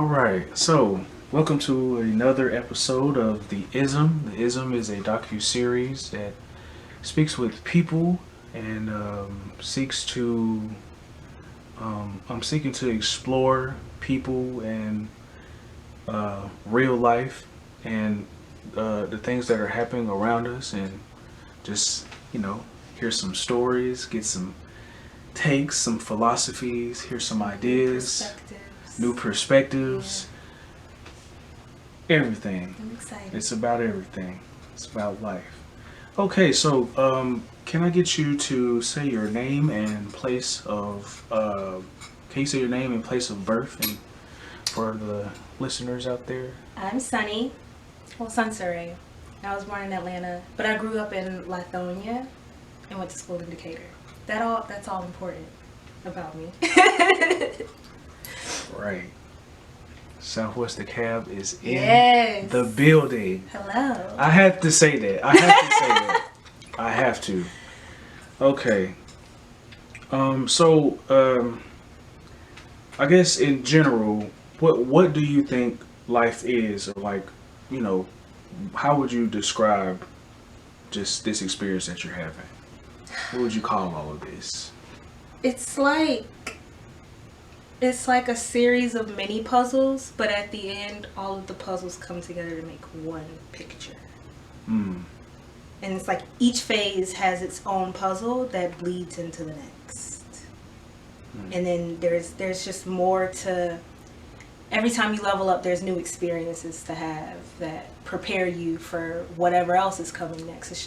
All right, so welcome to another episode of The Ism. The Ism is a docu-series that speaks with people and seeks to. I'm seeking to explore people and real life and the things that are happening around us, and just hear some stories, get some takes, some philosophies, hear some ideas, Perspectives. new perspectives. Everything. I'm excited. It's about everything. It's about life. Okay, so can I get you to say your name and place of can you say your name and place of birth and for the listeners out there? I'm Sunny. Well, Sunserae. I was born in Atlanta, but I grew up in Lithonia and went to school in Decatur. That's all important about me. Right. Southwest the Cab is in Yes. the building. Hello. I have to say that. I have to say that. I have to. Okay. I guess in general, what do you think life is, or like, you know, how would you describe just this experience that you're having? What would you call all of this? It's like a series of mini puzzles, but at the end, all of the puzzles come together to make one picture. Hmm. And it's like each phase has its own puzzle that bleeds into the next. And then there's just more to every time you level up. There's new experiences to have that prepare you for whatever else is coming next. It's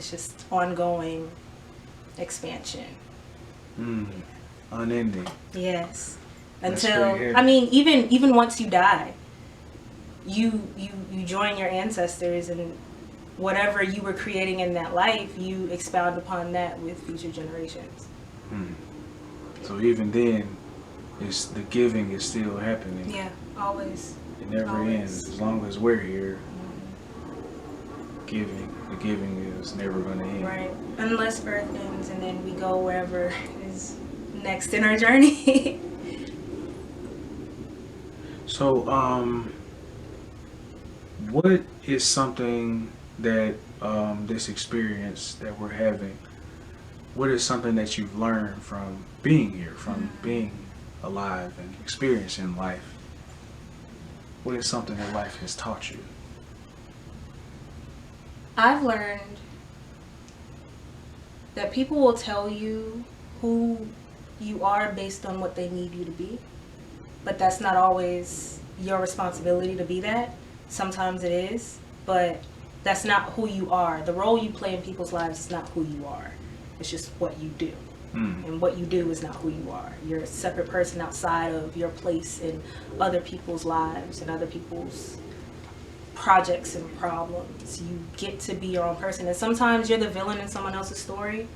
just ongoing expansion. Unending. Yes. That's Until pretty heavy. I mean, even once you die, you join your ancestors, and whatever you were creating in that life, you expound upon that with future generations. So even then, it's the giving is still happening. Yeah, always. It never Always. ends as long as we're here. The giving is never going to end. Right. Unless Earth ends and then we go wherever is next in our journey. So, what is something that this experience that we're having? What is something that you've learned from being here, from being alive and experiencing life? What is something that life has taught you? I've learned that people will tell you who you are based on what they need you to be, but that's not always your responsibility to be that. Sometimes it is, but that's not who you are. The role you play in people's lives is not who you are. It's just what you do. And what you do is not who you are. You're a separate person outside of your place in other people's lives and other people's projects and problems. You get to be your own person. And sometimes you're the villain in someone else's story,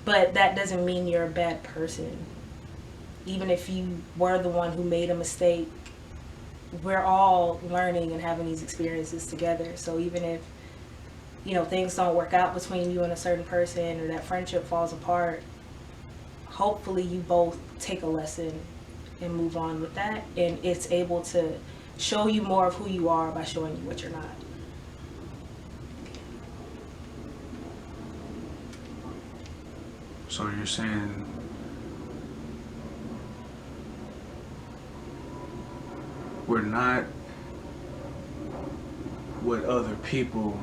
but that doesn't mean you're a bad person. Even if you were the one who made a mistake, we're all learning and having these experiences together. So even if things don't work out between you and a certain person, or that friendship falls apart, hopefully you both take a lesson and move on with that, and it's able to show you more of who you are by showing you what you're not. So you're saying we're not what other people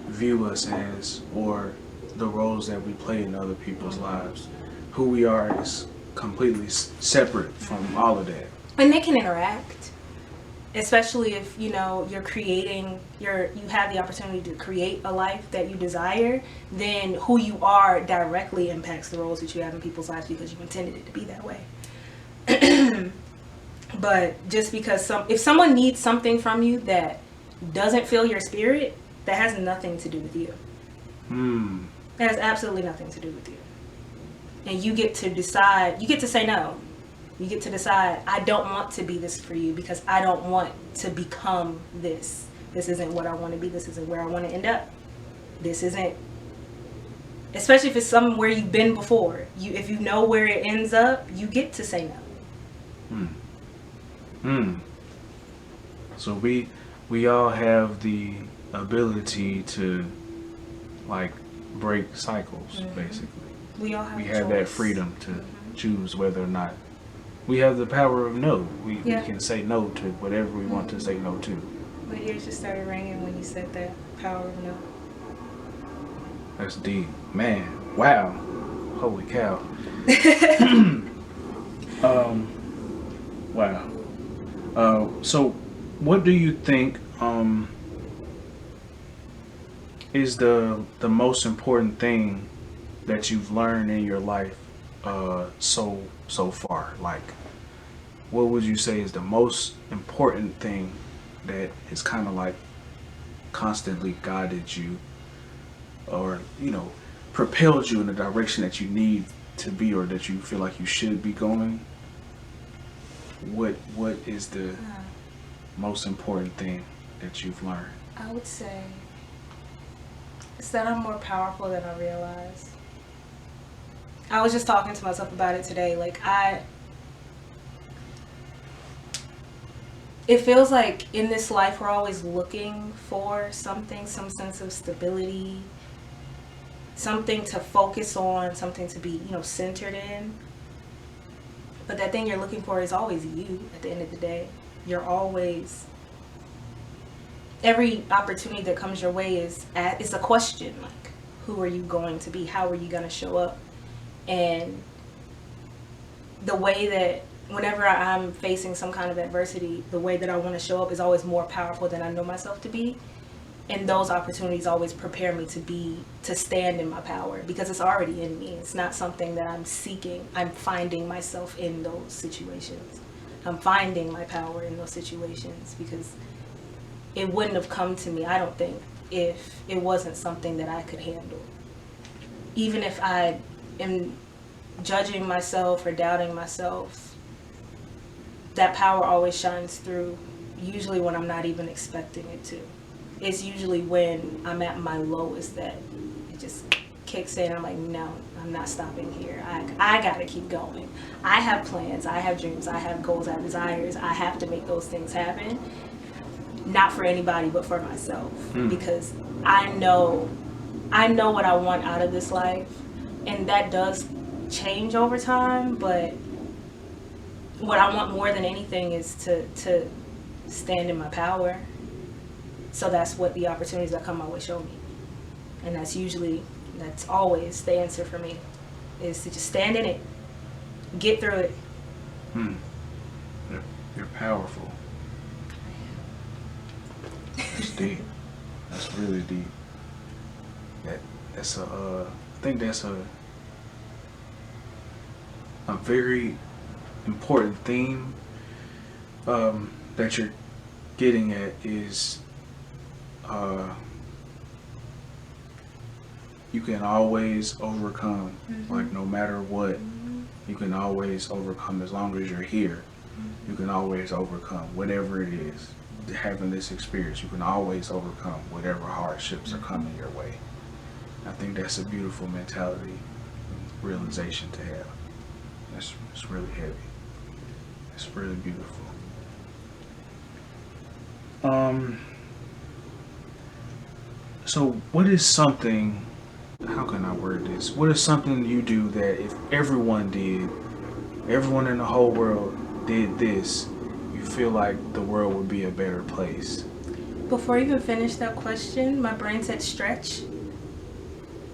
view us as, or the roles that we play in other people's lives. Who we are is completely separate from all of that. And they can interact, especially if you're creating you have the opportunity to create a life that you desire. Then who you are directly impacts the roles that you have in people's lives because you intended it to be that way. But just because if someone needs something from you that doesn't fill your spirit, that has nothing to do with you. That has absolutely nothing to do with you. And you get to decide, you get to say no. You get to decide, I don't want to be this for you because I don't want to become this. This isn't what I want to be. This isn't where I want to end up. This isn't, especially if it's somewhere you've been before. If you know where it ends up, you get to say no. Hmm. Hmm. So we all have the ability to like break cycles, basically. We all have We a have that choice. freedom to choose whether or not we have the power of no. We Yeah. can say no to whatever we want to say no to. My ears just started ringing when you said that. Power of no. That's deep. Man, wow. Holy cow. Um, wow. So what do you think is the most important thing that you've learned in your life so far? Like what would you say is the most important thing that has kind of like constantly guided you or propelled you in the direction that you need to be or that you feel like you should be going? What is the most important thing that you've learned? I would say it's that I'm more powerful than I realize. I was just talking to myself about it today. Like it feels like in this life we're always looking for something, some sense of stability, something to focus on, something to be, centered in. But that thing you're looking for is always you at the end of the day. You're always, every opportunity that comes your way is a question. Like, who are you going to be? How are you going to show up? And the way that whenever I'm facing some kind of adversity, the way that I want to show up is always more powerful than I know myself to be. And those opportunities always prepare me to stand in my power because it's already in me. It's not something that I'm seeking. I'm finding myself in those situations. I'm finding my power in those situations because it wouldn't have come to me, I don't think, if it wasn't something that I could handle. Even if I am judging myself or doubting myself, that power always shines through, usually when I'm not even expecting it to. It's usually when I'm at my lowest that it just kicks in. I'm like, no, I'm not stopping here. I gotta keep going. I have plans, I have dreams, I have goals, I have desires. I have to make those things happen. Not for anybody, but for myself. Because I know what I want out of this life. And that does change over time, but what I want more than anything is to stand in my power. So that's what the opportunities that come my way show me. And that's always the answer for me, is to just stand in it, get through it. You're powerful. That's deep. That's really deep. That's I think that's a very important theme that you're getting at is you can always overcome. Like no matter what, you can always overcome as long as you're here. You can always overcome whatever it is. Having this experience, you can always overcome whatever hardships are coming your way. I think that's a beautiful mentality, realization to have. It's really heavy. It's really beautiful. So what is something, how can I word this? What is something you do that if everyone in the whole world did this, you feel like the world would be a better place? Before you even finish that question, my brain said stretch.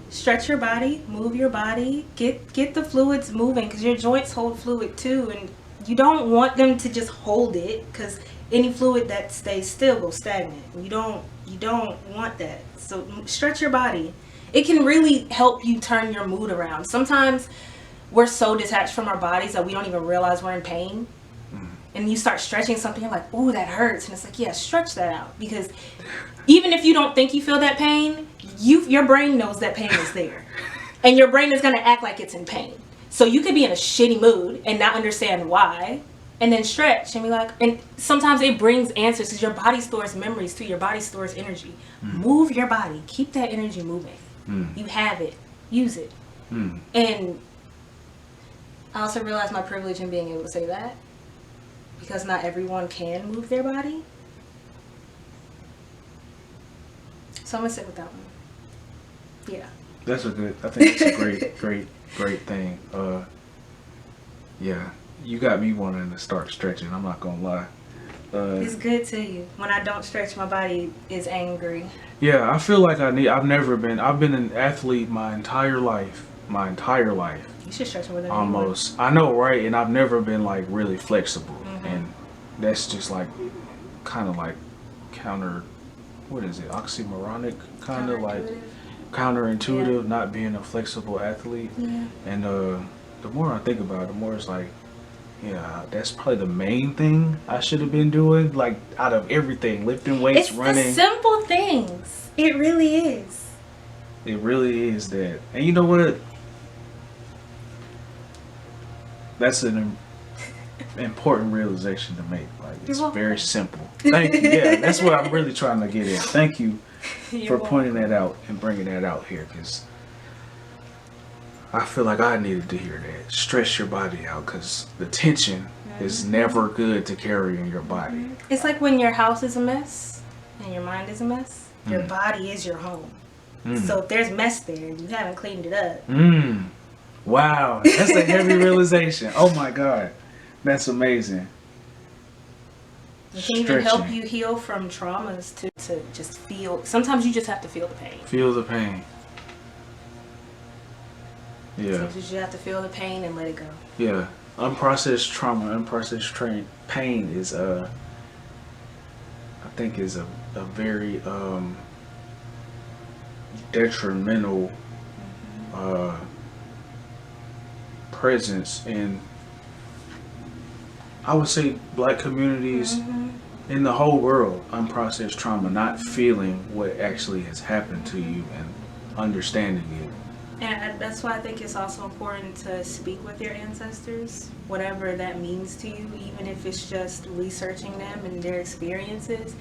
Stretch your body, move your body, get the fluids moving, because your joints hold fluid too, and you don't want them to just hold it, because any fluid that stays still goes stagnant. You don't want that. So stretch your body. It can really help you turn your mood around. Sometimes we're so detached from our bodies that we don't even realize we're in pain. And you start stretching something, you're like, ooh, that hurts. And it's like, yeah, stretch that out. Because even if you don't think you feel that pain, your brain knows that pain is there. And your brain is going to act like it's in pain. So you could be in a shitty mood and not understand why. And then stretch and be like, and sometimes it brings answers because your body stores memories too. Your body stores energy. Move your body. Keep that energy moving. You have it. Use it. And I also realized my privilege in being able to say that. because not everyone can move their body. So I'm gonna sit with that one. Yeah. I think that's a great thing. Yeah, you got me wanting to start stretching. I'm not gonna lie. It's good to you. When I don't stretch, my body is angry. Yeah, I feel like I've been an athlete my entire life. My entire life. You should stretch more than Almost. anyone. I know, right? And I've never been like really flexible. Mm-hmm. And that's just like kind of like counter, what is it? Oxymoronic? Kind of like counterintuitive, Yeah. not being a flexible athlete. Yeah. And the more I think about it, the more it's like, yeah, that's probably the main thing I should have been doing. Like out of everything, lifting weights, It's running. the simple things. It really is. It really is that. And you know what? That's an important realization to make. Like it's very simple. Thank you. Yeah, that's what I'm really trying to get at. Thank you for pointing that out and bringing that out here, because I feel like I needed to hear that. Stress your body out, because the tension is never good to carry in your body. It's like when your house is a mess and your mind is a mess. Your body is your home. So if there's mess there and you haven't cleaned it up. Wow, that's a heavy realization. Oh my God, that's amazing. It can even help you heal from traumas to just feel. Sometimes you just have to feel the pain. Feel the pain. Yeah. Sometimes you just have to feel the pain and let it go. Yeah. Unprocessed trauma, pain is I think is a very detrimental presence in, I would say, black communities in the whole world. Unprocessed trauma, not feeling what actually has happened to you and understanding it. And that's why I think it's also important to speak with your ancestors, whatever that means to you, even if it's just researching them and their experiences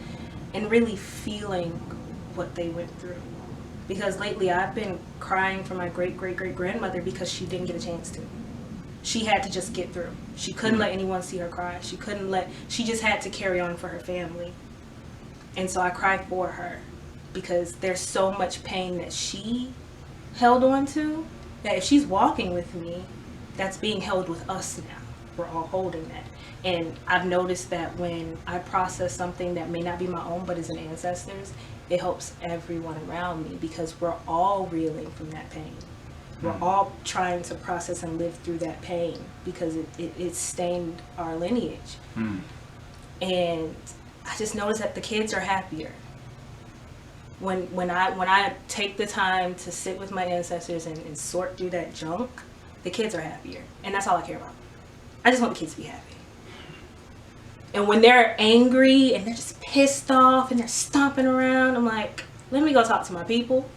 and really feeling what they went through. Because lately I've been crying for my great-great-great-grandmother because she didn't get a chance to. She had to just get through. She couldn't let anyone see her cry. She just had to carry on for her family. And so I cry for her because there's so much pain that she held on to, that if she's walking with me, that's being held with us now. We're all holding that. And I've noticed that when I process something that may not be my own but is an ancestor's, it helps everyone around me because we're all reeling from that pain. We're all trying to process and live through that pain because it stained our lineage. And I just noticed that the kids are happier. When I take the time to sit with my ancestors and sort through that junk, the kids are happier. And that's all I care about. I just want the kids to be happy. And when they're angry and they're just pissed off and they're stomping around, I'm like, let me go talk to my people,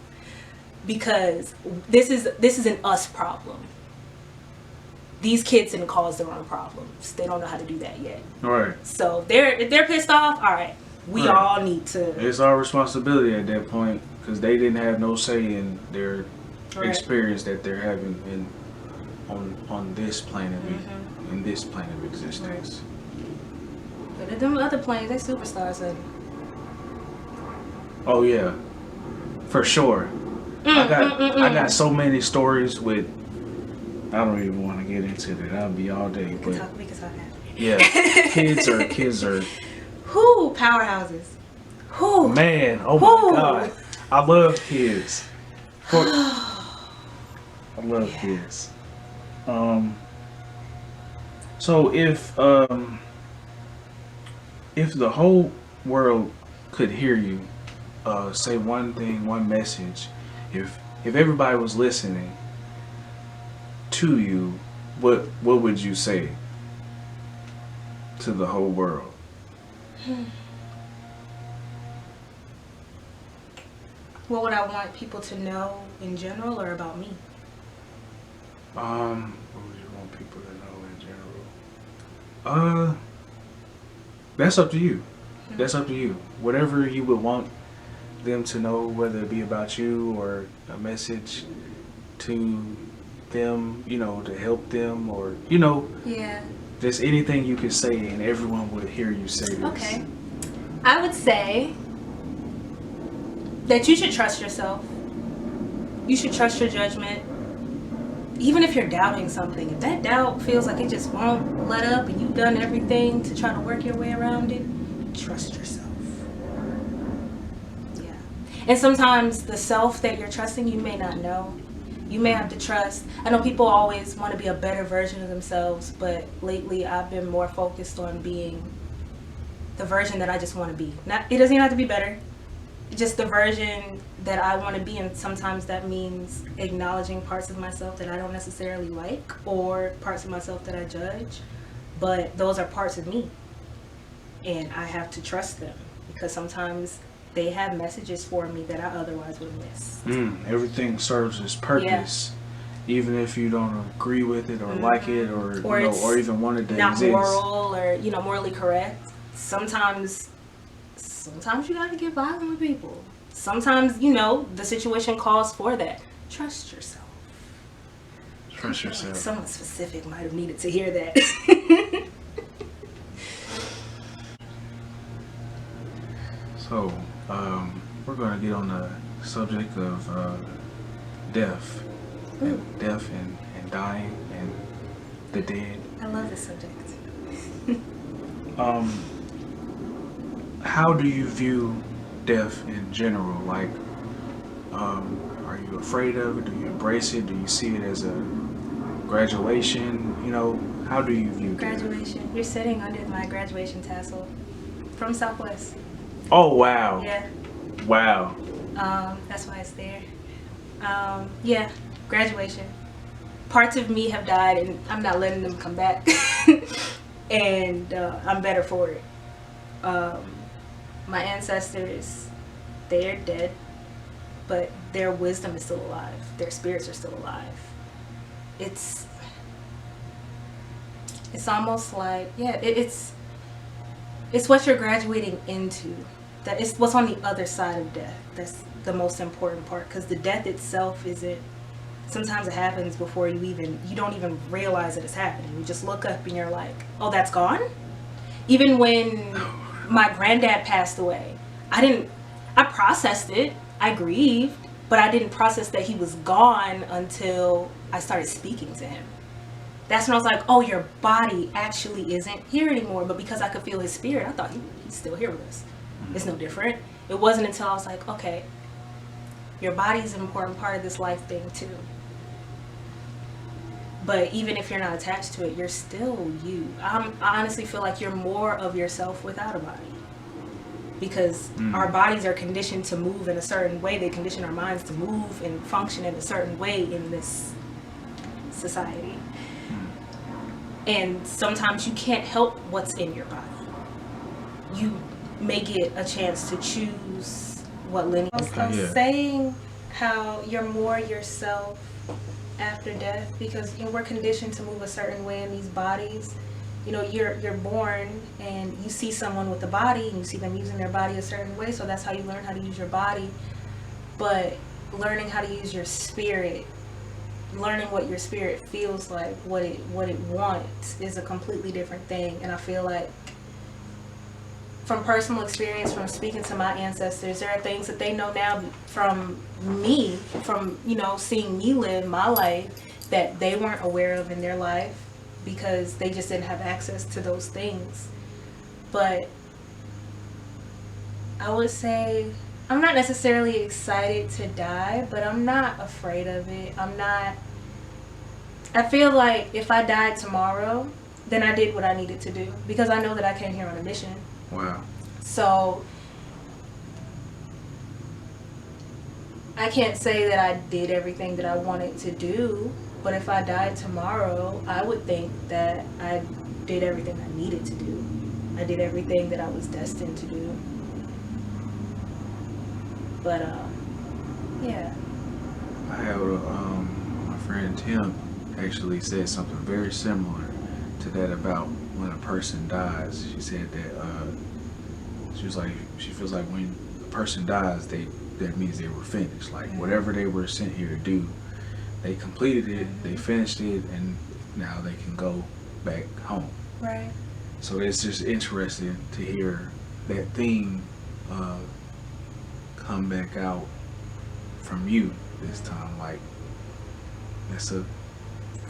because this is an us problem. These kids didn't cause their own problems. They don't know how to do that yet. All right. So if they're pissed off, all right. We all need to. It's our responsibility at that point, because they didn't have no say in their experience that they're having on this plane of in this plane of existence. But at them other planes, they superstars. Oh yeah, for sure. I got so many stories with. I don't even want to get into that. I'll be all day. We can talk that. Yeah, kids are. Who powerhouses? Who man? Oh my God, I love kids. I love kids. So if the whole world could hear you say one thing, one message, if everybody was listening to you, what would you say to the whole world? What would I want people to know in general or about me? What would you want people to know in general? That's up to you. That's up to you. Whatever you would want them to know, whether it be about you or a message to them, to help them, or Yeah. Just anything you could say and everyone would hear you say this. Okay. I would say that you should trust yourself. You should trust your judgment. Even if you're doubting something, if that doubt feels like it just won't let up and you've done everything to try to work your way around it, trust yourself. Yeah. And sometimes the self that you're trusting, you may not know. You may have to trust. I know people always want to be a better version of themselves, but lately I've been more focused on being the version that I just want to be. It doesn't even have to be better. Just the version that I want to be, and sometimes that means acknowledging parts of myself that I don't necessarily like, or parts of myself that I judge, but those are parts of me, and I have to trust them, because sometimes they have messages for me that I otherwise would miss. Everything serves its purpose, even if you don't agree with it or like it, or even want it to not exist. Moral or morally correct. Sometimes you gotta get violent with people. Sometimes, the situation calls for that. Trust yourself. Trust yourself. Someone specific might have needed to hear that. So, we're going to get on the subject of death. And death and dying and the dead. I love this subject. How do you view death in general? Like, are you afraid of it? Do you embrace it? Do you see it as a graduation? How do you view graduation? Death? You're sitting under my graduation tassel from Southwest. Oh, wow. Yeah. Wow. That's why it's there. Yeah, graduation. Parts of me have died, and I'm not letting them come back. And I'm better for it. My ancestors, they're dead, but their wisdom is still alive. Their spirits are still alive. It's almost like, it's what you're graduating into. That is what's on the other side of death. That's the most important part, because the death itself isn't. Sometimes it happens before you don't even realize that it's happening. You just look up and you're like, oh, that's gone? Even when my granddad passed away, I processed it. I grieved, but I didn't process that he was gone until I started speaking to him. That's when I was like, oh, your body actually isn't here anymore. But because I could feel his spirit, I thought he's still here with us. It's no different. It wasn't until I was like, okay, your body's an important part of this life thing too. But even if you're not attached to it, you're still you. I honestly feel like you're more of yourself without a body. Because our bodies are conditioned to move in a certain way. They condition our minds to move and function in a certain way in this society. And sometimes you can't help what's in your body. You may get a chance to choose what lineage. I was saying how you're more yourself after death, because we're conditioned to move a certain way in these bodies. You're born and you see someone with a body and you see them using their body a certain way, so that's how you learn how to use your body. But learning how to use your spirit, learning what your spirit feels like, what it wants, is a completely different thing. And I feel like, from personal experience, from speaking to my ancestors, there are things that they know now from me, from seeing me live my life, that they weren't aware of in their life, because they just didn't have access to those things. But I would say I'm not necessarily excited to die, but I'm not afraid of it. I feel like if I died tomorrow, then I did what I needed to do, because I know that I came here on a mission. Wow. So I can't say that I did everything that I wanted to do, but if I died tomorrow, I would think that I did everything I needed to do. I did everything that I was destined to do. But yeah. I have my friend Tim actually said something very similar to that about when a person dies. She said that she feels like when a person dies, that means they were finished. Like whatever they were sent here to do, they completed it, they finished it, and now they can go back home. Right. So it's just interesting to hear that theme come back out from you this time. Like, it's a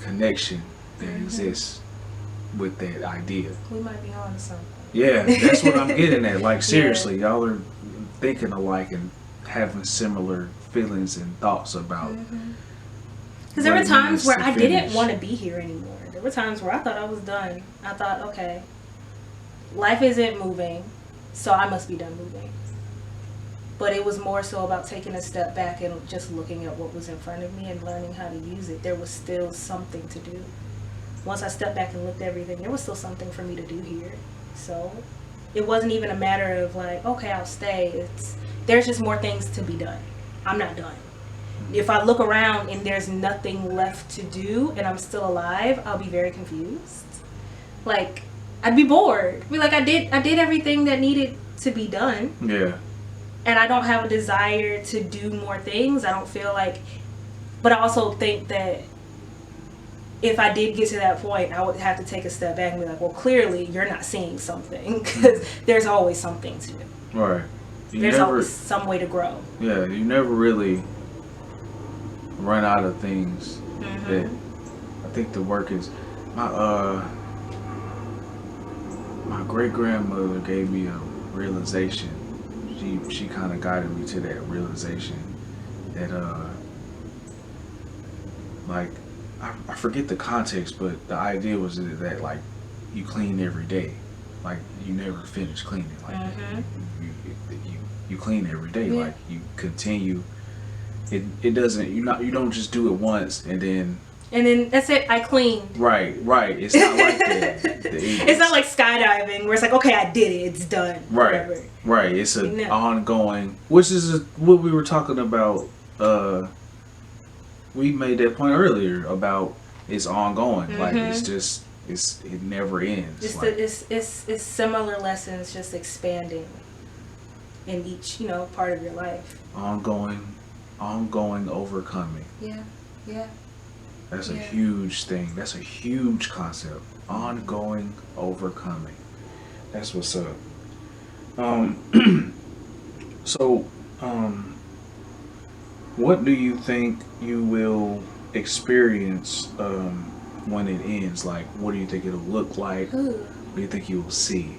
connection that exists with that idea. We might be on to something. Yeah, that's what I'm getting at. Like, Yeah. seriously, y'all are thinking alike and having similar feelings and thoughts about. Because there were times where I didn't finish. want to be here anymore. There were times where I thought I was done. I thought, okay, life isn't moving, so I must be done moving. But it was more so about taking a step back and just looking at what was in front of me and learning how to use it. There was still something to do. Once I stepped back and looked at everything, there was still something for me to do here. So it wasn't even a matter of like, okay, I'll stay. There's just more things to be done. I'm not done. If I look around and there's nothing left to do and I'm still alive, I'll be very confused. Like, I'd be bored. Be like, I did everything that needed to be done. Yeah. And I don't have a desire to do more things. I don't feel like, but I also think that if I did get to that point, I would have to take a step back and be like, well, clearly you're not seeing something, because there's always something to do. Right. There's always some way to grow. Yeah, you never really run out of things. That I think the work is my great grandmother gave me a realization. She kind of guided me to that realization that like I forget the context, but the idea was that like you clean every day, like you never finish cleaning, like you clean every day, like you continue. It doesn't, you don't just do it once and then that's it, I cleaned. Right. It's not like that. It's not like skydiving where it's like, okay, I did it, it's done. Right. Whatever. Right. It's an ongoing, which is what we were talking about. We made that point earlier about it's ongoing. Like it's just it never ends. It's similar lessons just expanding in each part of your life. Ongoing overcoming. Yeah. That's a huge thing. That's a huge concept. Ongoing overcoming. That's what's up. So, what do you think you will experience when it ends? Like, what do you think it'll look like? Ooh. What do you think you will see?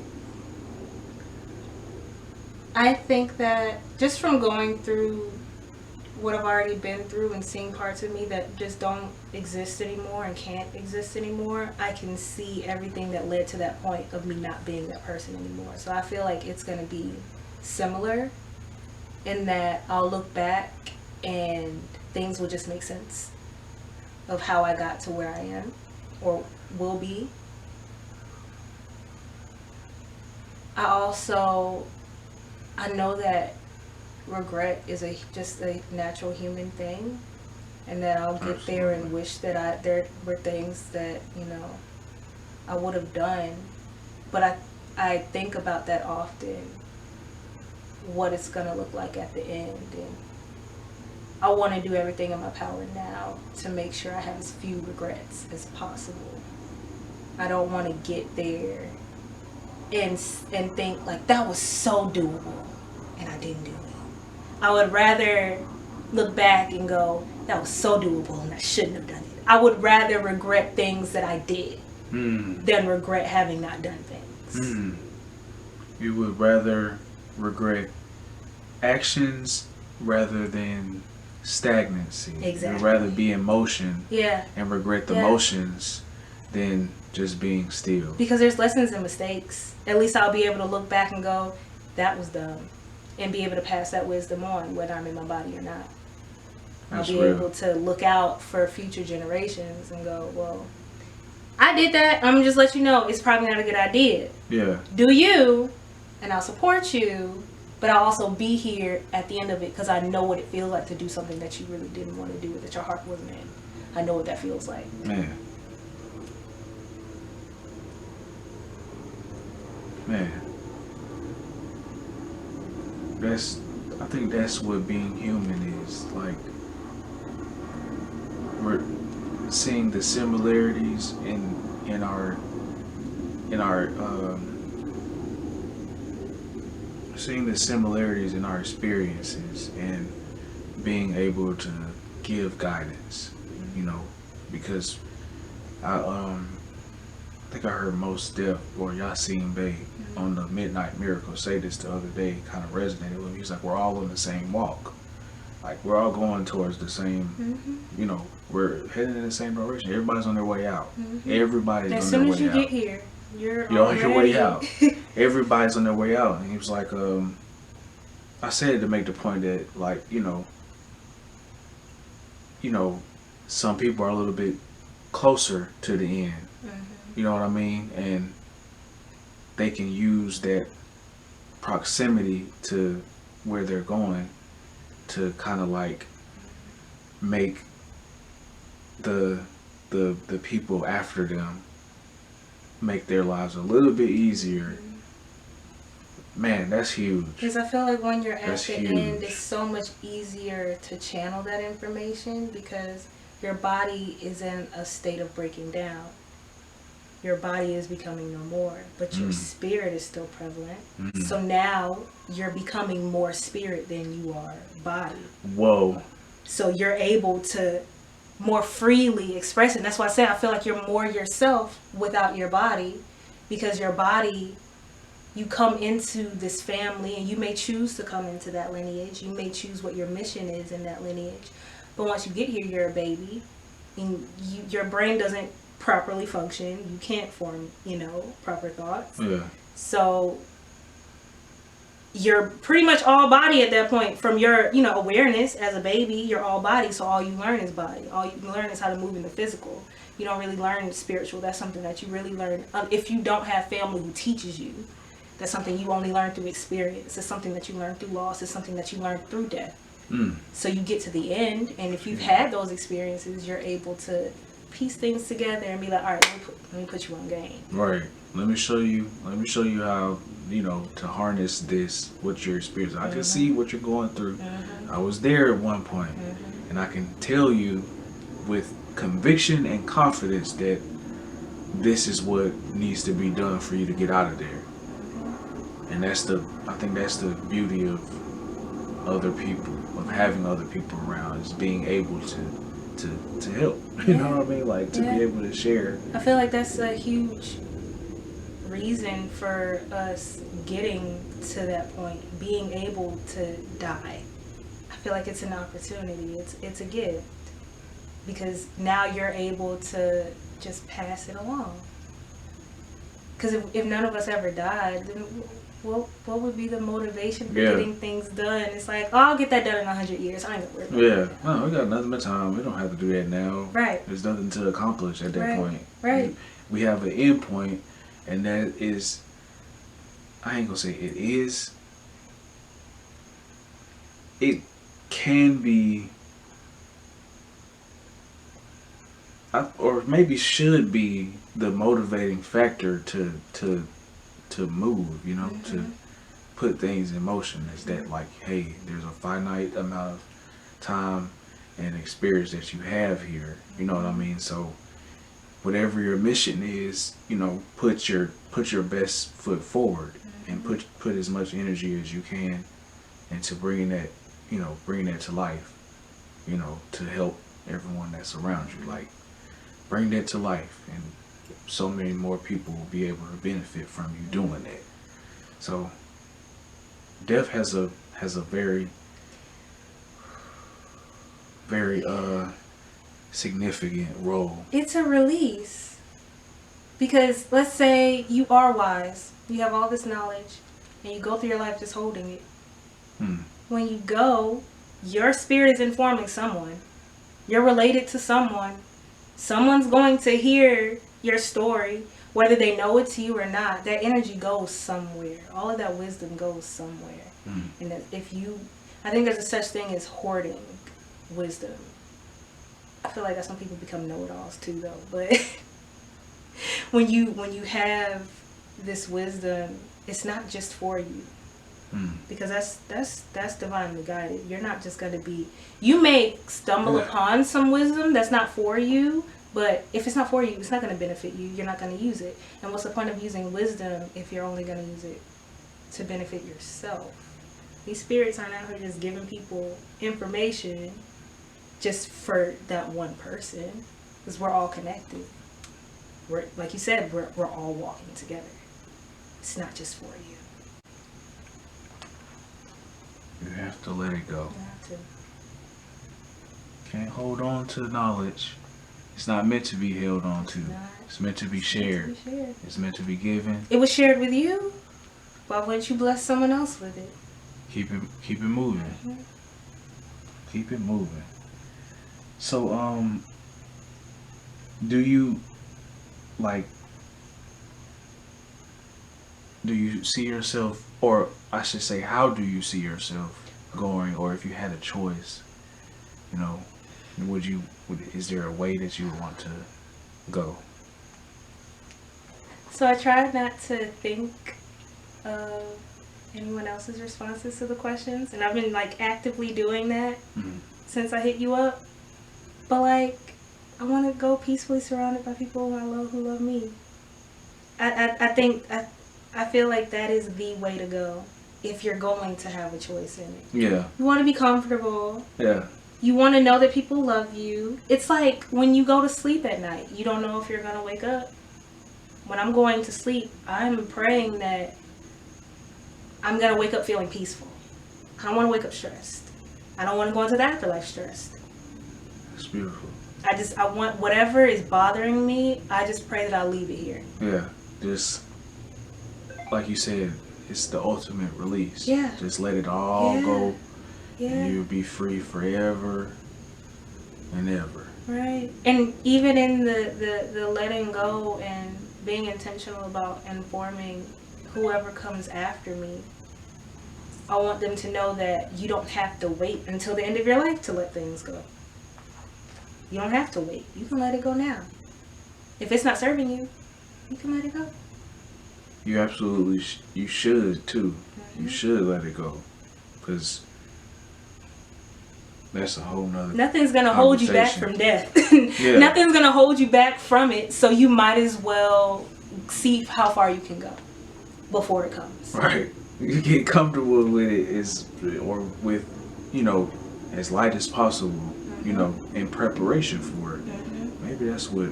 I think that just from going through what I've already been through and seeing parts of me that just don't exist anymore and can't exist anymore, I can see everything that led to that point of me not being that person anymore. So I feel like it's going to be similar in that I'll look back and things will just make sense of how I got to where I am or will be. I know that regret is just a natural human thing, and that I'll get there and wish that there were things that I would have done, but I think about that often, what it's gonna look like at the end, and I want to do everything in my power now to make sure I have as few regrets as possible. I don't want to get there and think like that was so doable and I didn't do it. I would rather look back and go, that was so doable and I shouldn't have done it. I would rather regret things that I did than regret having not done things. You would rather regret actions rather than stagnancy. Exactly. You'd rather be in motion Yeah. and regret the motions than just being still. Because there's lessons and mistakes. At least I'll be able to look back and go, that was dumb. And be able to pass that wisdom on, whether I'm in my body or not. I'll be able to look out for future generations and go, well, I did that. I'm just let you know it's probably not a good idea. Yeah. Do you, and I'll support you, but I'll also be here at the end of it because I know what it feels like to do something that you really didn't want to do, that your heart wasn't in. I know what that feels like. Man. I think that's what being human is. Like, we're seeing the similarities in our in our seeing the similarities in our experiences and being able to give guidance, you know, because I think I heard Most Def or Yasin Bey on the Midnight Miracle say this the other day, kind of resonated with me. He's like, we're all on the same walk. Like, we're all going towards the same, you know, we're heading in the same direction. Everybody's on their way out. Everybody's As on soon their as way you out. get here, You're on your way out. Everybody's on their way out. And he was like, I said it to make the point that, like, you know, some people are a little bit closer to the end. You know what I mean? And they can use that proximity to where they're going to kind of like make the people after them make their lives a little bit easier. Man, that's huge. Because I feel like when you're at That's the huge. end, it's so much easier to channel that information because your body is in a state of breaking down. Your body is becoming no more, but your spirit is still prevalent. So now you're becoming more spirit than you are body. Whoa. So you're able to more freely express it. And that's why I say I feel like you're more yourself without your body, because your body, you come into this family and you may choose to come into that lineage. You may choose what your mission is in that lineage. But once you get here, you're a baby and your brain doesn't properly function. You can't form, proper thoughts. Yeah. So you're pretty much all body at that point. From your, awareness as a baby, you're all body. So all you learn is body. All you learn is how to move in the physical. You don't really learn spiritual. That's something that you really learn. If you don't have family who teaches you, that's something you only learn through experience. It's something that you learn through loss. It's something that you learn through death. So you get to the end, and if you've had those experiences, you're able to piece things together and be like, all right, let me put you on game. Right. Let me show you how, to harness this, what your experience. I can see what you're going through. I was there at one point, and I can tell you with conviction and confidence that this is what needs to be done for you to get out of there. And I think that's the beauty of other people, of having other people around, is being able to help. You know what I mean? Like, to be able to share. I feel like that's a huge reason for us getting to that point, being able to die. I feel like it's an opportunity. It's a gift. Because now you're able to just pass it along. Because if none of us ever died, then what would be the motivation for getting things done? It's like, I'll get that done in 100 years. I ain't gonna worry about that. No, we got nothing but time. We don't have to do that now. Right. There's nothing to accomplish at that point. Right. We have an end point, and that is, I ain't gonna say it is, it can be, or maybe should be, the motivating factor to move, to put things in motion. Is that, like, hey, there's a finite amount of time and experience that you have here, you know what I mean? So whatever your mission is, put your best foot forward and put as much energy as you can into bringing that to life, to help everyone that's around you. Like, bring that to life, and so many more people will be able to benefit from you doing that. So death has a very, very significant role. It's a release. Because let's say you are wise, you have all this knowledge, and you go through your life just holding it. When you go, your spirit is informing someone. You're related to someone. Someone's going to hear your story, whether they know it's you or not. That energy goes somewhere. All of that wisdom goes somewhere. And that I think there's a such thing as hoarding wisdom. I feel like that's when people become know-it-alls too, though. But when you have this wisdom, it's not just for you. Because that's divinely guided. You're not just going to be, you may stumble upon some wisdom that's not for you, But if it's not for you, it's not going to benefit you. You're not going to use it. And what's the point of using wisdom if you're only going to use it to benefit yourself? These spirits aren't out here just giving people information just for that one person, because we're all connected. We're, like you said, we're all walking together. It's not just for you. You have to let it go. You have to. Can't hold on to knowledge. It's not meant to be held on to. It's meant to be shared. It's meant to be given. It was shared with you. Why wouldn't you bless someone else with it? Keep it moving. Mm-hmm. Keep it moving. So, do you see yourself, or I should say, how do you see yourself going, or if you had a choice, you know, is there a way that you would want to go? So I tried not to think of anyone else's responses to the questions, and I've been like actively doing that since I hit you up. But like, I want to go peacefully surrounded by people I love who love me. I feel like that is the way to go if you're going to have a choice in it. Yeah. You want to be comfortable. Yeah. You want to know that people love you. It's like when you go to sleep at night, you don't know if you're going to wake up. When I'm going to sleep, I'm praying that I'm going to wake up feeling peaceful. I don't want to wake up stressed. I don't want to go into the afterlife stressed. It's beautiful. I want whatever is bothering me, I just pray that I'll leave it here. Yeah. Just, like you said, it's the ultimate release. Yeah. Just let it all go. Yeah. And you'll be free forever and ever. Right. And even in the letting go and being intentional about informing whoever comes after me, I want them to know that you don't have to wait until the end of your life to let things go. You don't have to wait. You can let it go now. If it's not serving you, you can let it go. You absolutely, you should too. Mm-hmm. You should let it go. Because that's a whole nother Nothing's going to hold you back from death. Yeah. Nothing's going to hold you back from it. So you might as well see how far you can go before it comes. Right. You get comfortable with it or with, as light as possible, in preparation for it. Mm-hmm. Maybe that's what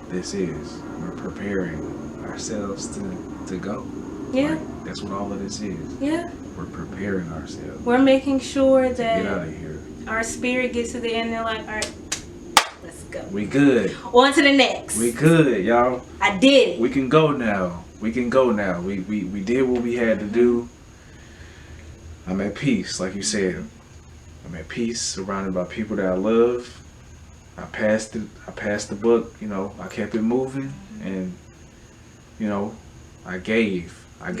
this is. We're preparing ourselves to go. Yeah. Like, that's what all of this is. Yeah. We're preparing ourselves. We're making sure that get out of here. Our spirit gets to the end, they're like, all right, let's go. We good. On to the next. We good, y'all. I did it. We can go now. We can go now. We did what we had to do. I'm at peace, like you said. I'm at peace, surrounded by people that I love. I passed the book, I kept it moving, and I gave, and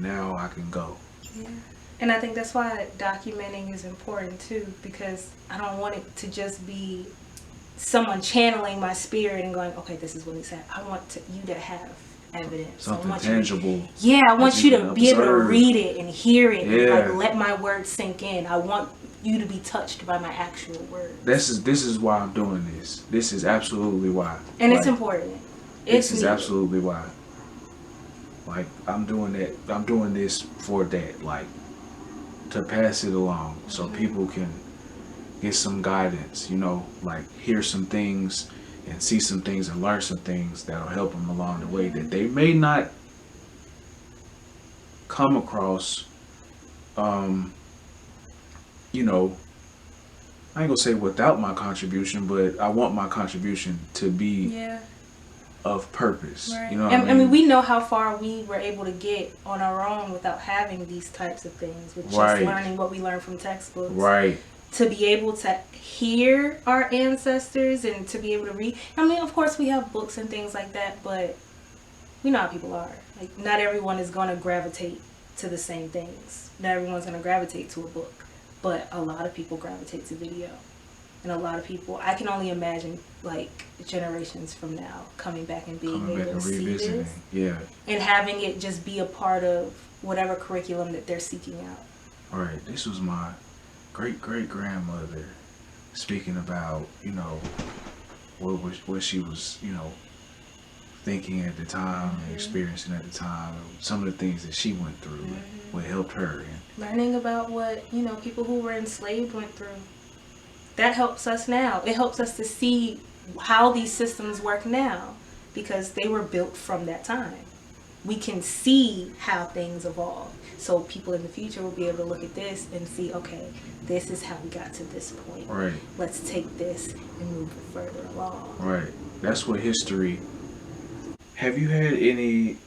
now I can go. Yeah. And I think that's why documenting is important too, because I don't want it to just be someone channeling my spirit and going, okay, this is what he said. I want you to have evidence. Something tangible. I want you to be able to read it and hear it and Yeah. let my words sink in. I want you to be touched by my actual words. This is why I'm doing this. This is absolutely why. And it's important. This is absolutely why. Like, I'm doing that. I'm doing this for that. Like, to pass it along so people can get some guidance, like hear some things and see some things and learn some things that'll help them along the way that they may not come across. I ain't gonna say without my contribution, but I want my contribution to be of purpose. Right. You know what I I mean? We know how far we were able to get on our own without having these types of things, with just learning what we learned from textbooks. Right. To be able to hear our ancestors and to be able to read. I mean, of course, we have books and things like that, but we know how people are. Like, not everyone is going to gravitate to the same things. Not everyone's going to gravitate to a book, but a lot of people gravitate to video. And a lot of people, I can only imagine, like, generations from now coming back and being able to see this. Yeah. And having it just be a part of whatever curriculum that they're seeking out. All right. This was my great-great-grandmother speaking about, what she was, thinking at the time and experiencing at the time, and some of the things that she went through, and what helped her. And learning about what, people who were enslaved went through. That helps us now. It helps us to see how these systems work now because they were built from that time. We can see how things evolve. So people in the future will be able to look at this and see, okay, this is how we got to this point. Right. Let's take this and move it further along. Right. That's what history. Have you had any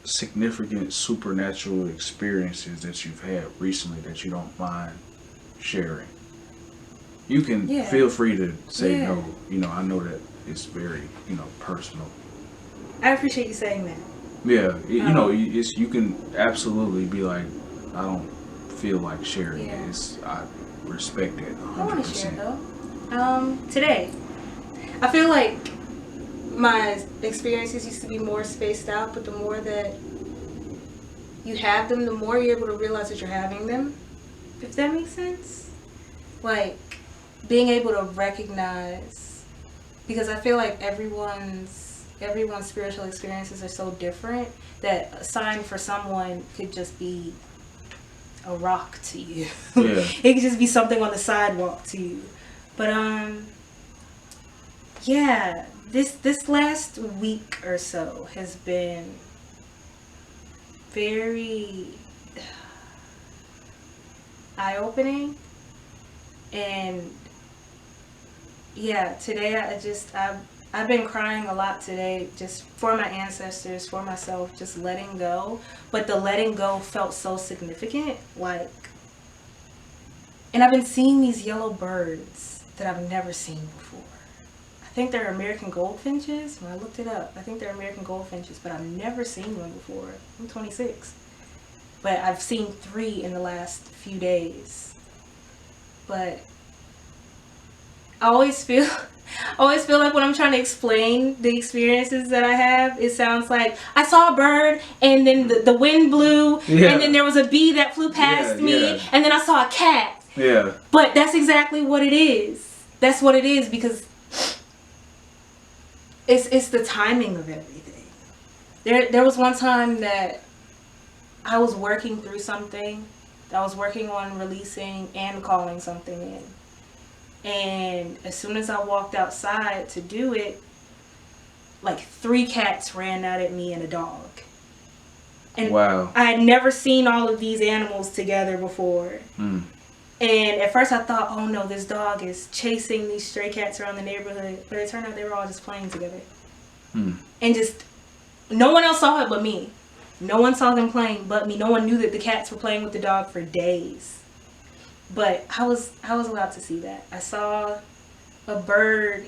significant supernatural experiences that you've had recently that you don't mind sharing? You can feel free to say no. I know that it's very, personal. I appreciate you saying that. Yeah, you can absolutely be like, I don't feel like sharing it. I respect it 100%. I want to share though. Today, I feel like my experiences used to be more spaced out, but the more that you have them, the more you're able to realize that you're having them. If that makes sense. Like being able to recognize, because I feel like everyone's spiritual experiences are so different that a sign for someone could just be a rock to you. Yeah. It could just be something on the sidewalk to you. But this last week or so has been very eye-opening. And today I've been crying a lot today, just for my ancestors, for myself, just letting go. But the letting go felt so significant, and I've been seeing these yellow birds that I've never seen before. I think they're American goldfinches. When I looked it up, I think they're American goldfinches, but I've never seen one before. I'm 26. But I've seen 3 in the last few days. But I always feel like when I'm trying to explain the experiences that I have, it sounds like I saw a bird and then the wind blew and then there was a bee that flew past me and then I saw a cat. Yeah. But that's exactly what it is. That's what it is, because it's the timing of everything. There was one time that I was working through something. I was working on releasing and calling something in. And as soon as I walked outside to do it, like 3 cats ran out at me and a dog. And wow. I had never seen all of these animals together before. And at first I thought, oh no, this dog is chasing these stray cats around the neighborhood. But it turned out they were all just playing together. And just, no one else saw it but me. No one saw them playing but me. No one knew that the cats were playing with the dog for days. But I was allowed to see that. I saw a bird,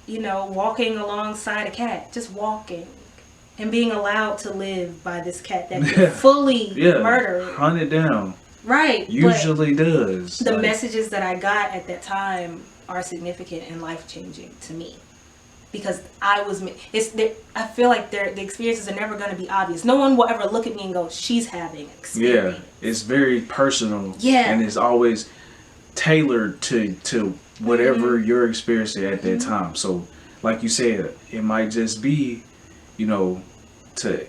walking alongside a cat, just walking, and being allowed to live by this cat that could fully murder it. Hunt it down. Right. Usually does. The messages that I got at that time are significant and life-changing to me. Because I feel like the experiences are never going to be obvious. No one will ever look at me and go, she's having an experience. Yeah, it's very personal. Yeah. And it's always tailored to whatever you're experiencing at that time. So, like you said, it might just be, to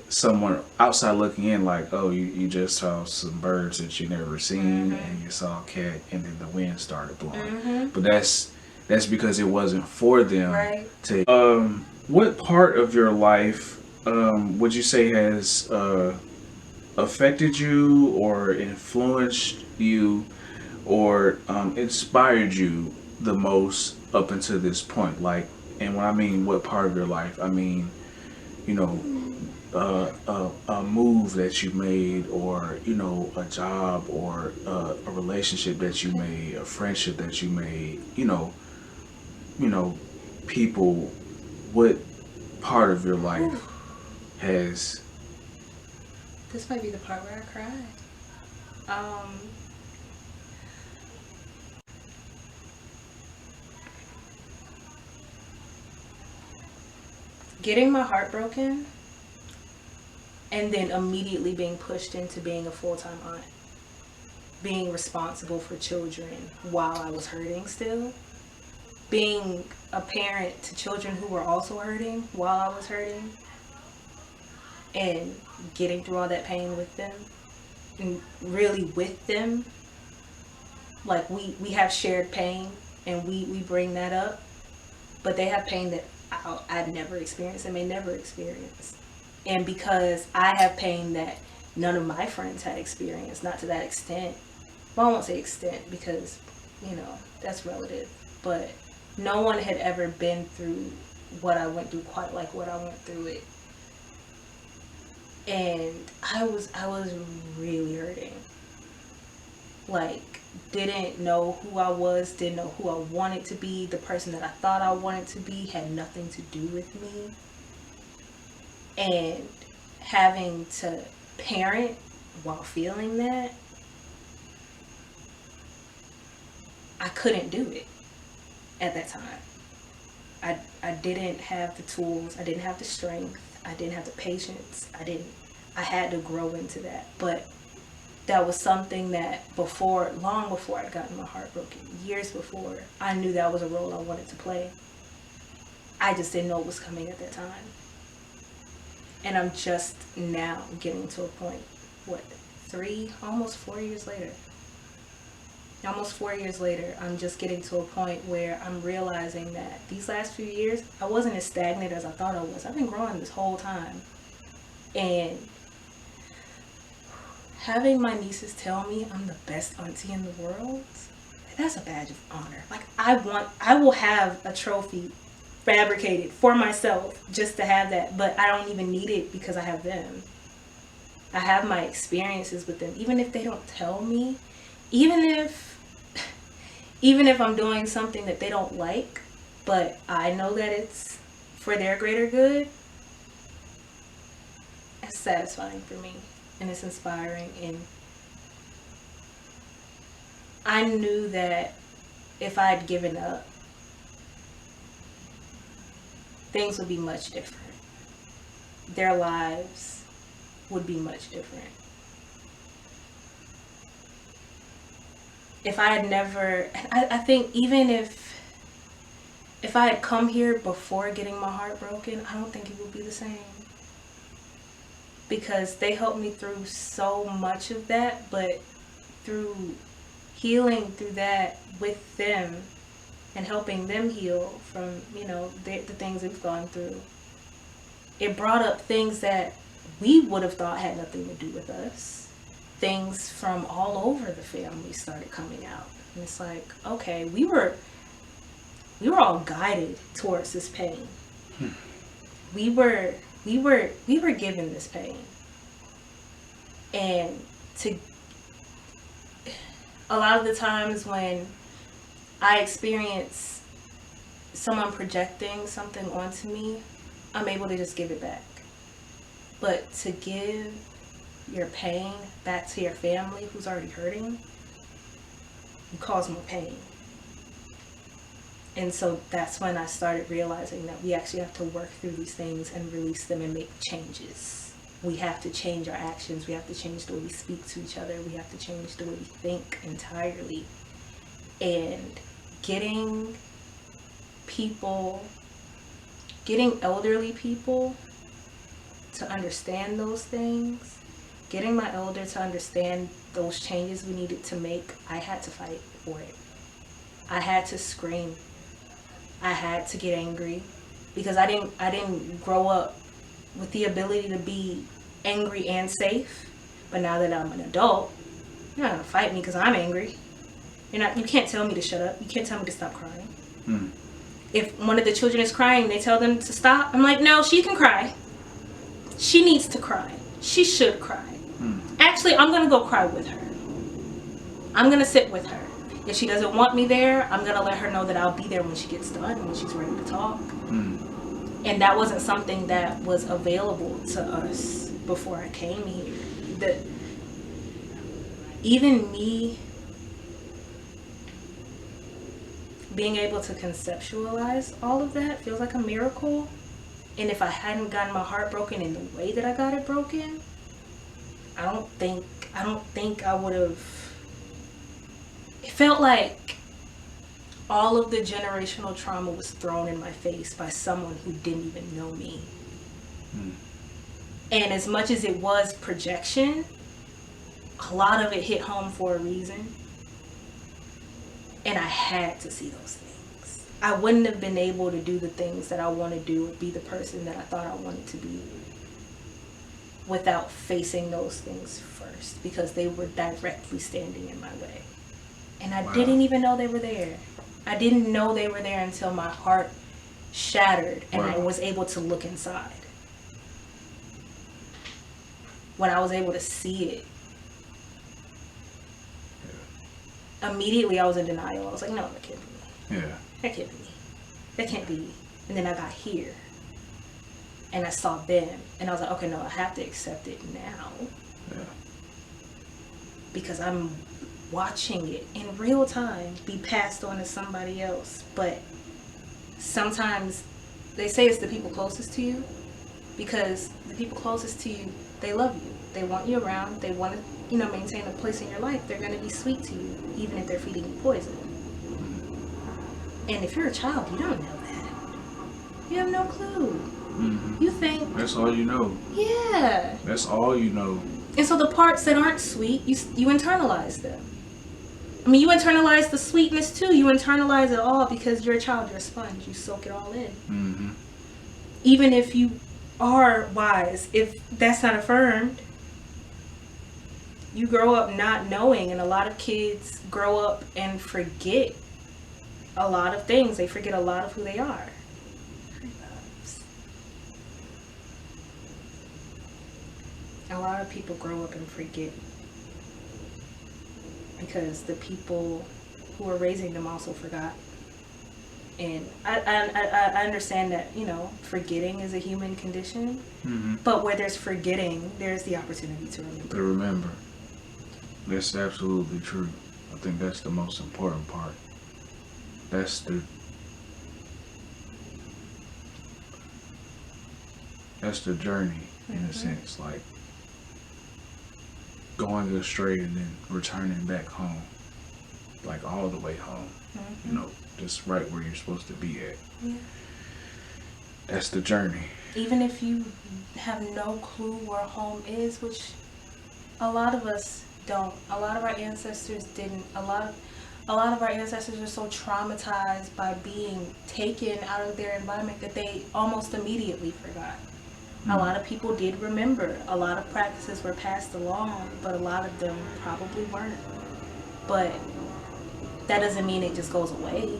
someone outside looking in, like, oh, you just saw some birds that you never seen, and you saw a cat, and then the wind started blowing. But that's because it wasn't for them. Right. What part of your life would you say has affected you or influenced you or inspired you the most up until this point? Like, and when I mean what part of your life, I mean, a move that you made, or a job, or a relationship that you made, a friendship that you made, people. What part of your life has? This might be the part where I cried. Getting my heart broken and then immediately being pushed into being a full-time aunt. Being responsible for children while I was hurting still. being a parent to children who were also hurting while I was hurting, and getting through all that pain with them, and really with them. Like we have shared pain, and we bring that up, but they have pain that I've never experienced and may never experience. And because I have pain that none of my friends had experienced, not to that extent. Well, I won't say extent because, that's relative. But no one had ever been through what I went through quite like what I went through it. And I was really hurting. Like, didn't know who I was, didn't know who I wanted to be. The person that I thought I wanted to be had nothing to do with me. And having to parent while feeling that, I couldn't do it at that time. I didn't have the tools, I didn't have the strength, I didn't have the patience, I had to grow into that. But that was something that long before I'd gotten my heart broken, years before, I knew that was a role I wanted to play. I just didn't know it was coming at that time. And I'm just now getting to a point, almost 4 years later. Almost 4 years later, I'm just getting to a point where I'm realizing that these last few years, I wasn't as stagnant as I thought I was. I've been growing this whole time. And having my nieces tell me I'm the best auntie in the world, that's a badge of honor. Like, I will have a trophy fabricated for myself just to have that, but I don't even need it because I have them. I have my experiences with them. Even if they don't tell me, even if I'm doing something that they don't like, but I know that it's for their greater good, it's satisfying for me. And it's inspiring. And I knew that if I had given up, things would be much different. Their lives would be much different. If I had never, I think even if I had come here before getting my heart broken, I don't think it would be the same. Because they helped me through so much of that, but through healing through that with them and helping them heal from, the things they've gone through, it brought up things that we would have thought had nothing to do with us. Things from all over the family started coming out. And it's like, okay, we were all guided towards this pain. We were given this pain. And a lot of the times when I experience someone projecting something onto me, I'm able to just give it back. But to give your pain back to your family who's already hurting, you cause more pain. And so that's when I started realizing that we actually have to work through these things and release them and make changes. We have to change our actions. We have to change the way we speak to each other. We have to change the way we think entirely. And getting elderly people to understand those things, getting my elder to understand those changes we needed to make, I had to fight for it. I had to scream. I had to get angry because I didn't grow up with the ability to be angry and safe. But now that I'm an adult, you're not gonna fight me because I'm angry. You can't tell me to shut up. You can't tell me to stop crying. If one of the children is crying, they tell them to stop. I'm like, no, she can cry. She needs to cry. She should cry. Actually, I'm gonna go cry with her. I'm gonna sit with her. If she doesn't want me there, I'm gonna let her know that I'll be there when she gets done, when she's ready to talk. And that wasn't something that was available to us before I came here. Even me being able to conceptualize all of that feels like a miracle. And if I hadn't gotten my heart broken in the way that I got it broken, I don't think I would have. It felt like all of the generational trauma was thrown in my face by someone who didn't even know me. And as much as it was projection, a lot of it hit home for a reason. And I had to see those things. I wouldn't have been able to do the things that I want to do or be the person that I thought I wanted to be without facing those things first, because they were directly standing in my way. And I didn't even know they were there. I didn't know they were there until my heart shattered and I was able to look inside. When I was able to see it, immediately I was in denial. I was like, no, that can't be me. Yeah. That can't be me. That can't be me. And then I got here. And I saw them. And I was like, okay, no, I have to accept it now. Yeah. Because I'm watching it in real time be passed on to somebody else. But sometimes they say it's the people closest to you, because the people closest to you, they love you. They want you around. They want to, maintain a place in your life. They're going to be sweet to you, even if they're feeding you poison. And if you're a child, you don't know that. You have no clue. Mm-hmm. You think... That's all you know. Yeah. That's all you know. And so the parts that aren't sweet, you internalize them. I mean, you internalize the sweetness too. You internalize it all because you're a child. You're a sponge. You soak it all in. Mm-hmm. Even if you are wise, if that's not affirmed, you grow up not knowing. And a lot of kids grow up and forget a lot of things. They forget a lot of who they are. A lot of people grow up and forget because the people who are raising them also forgot. And I understand that, forgetting is a human condition. Mm-hmm. But where there's forgetting, there's the opportunity to remember. To remember. That's absolutely true. I think that's the most important part. That's the journey, in a sense. Like, going astray and then returning back home. Like, all the way home. Mm-hmm. Just right where you're supposed to be at. Yeah. That's the journey. Even if you have no clue where home is, which a lot of us don't. A lot of our ancestors didn't. A lot of our ancestors are so traumatized by being taken out of their environment that they almost immediately forgot. A lot of people did remember. A lot of practices were passed along, but a lot of them probably weren't. But that doesn't mean it just goes away.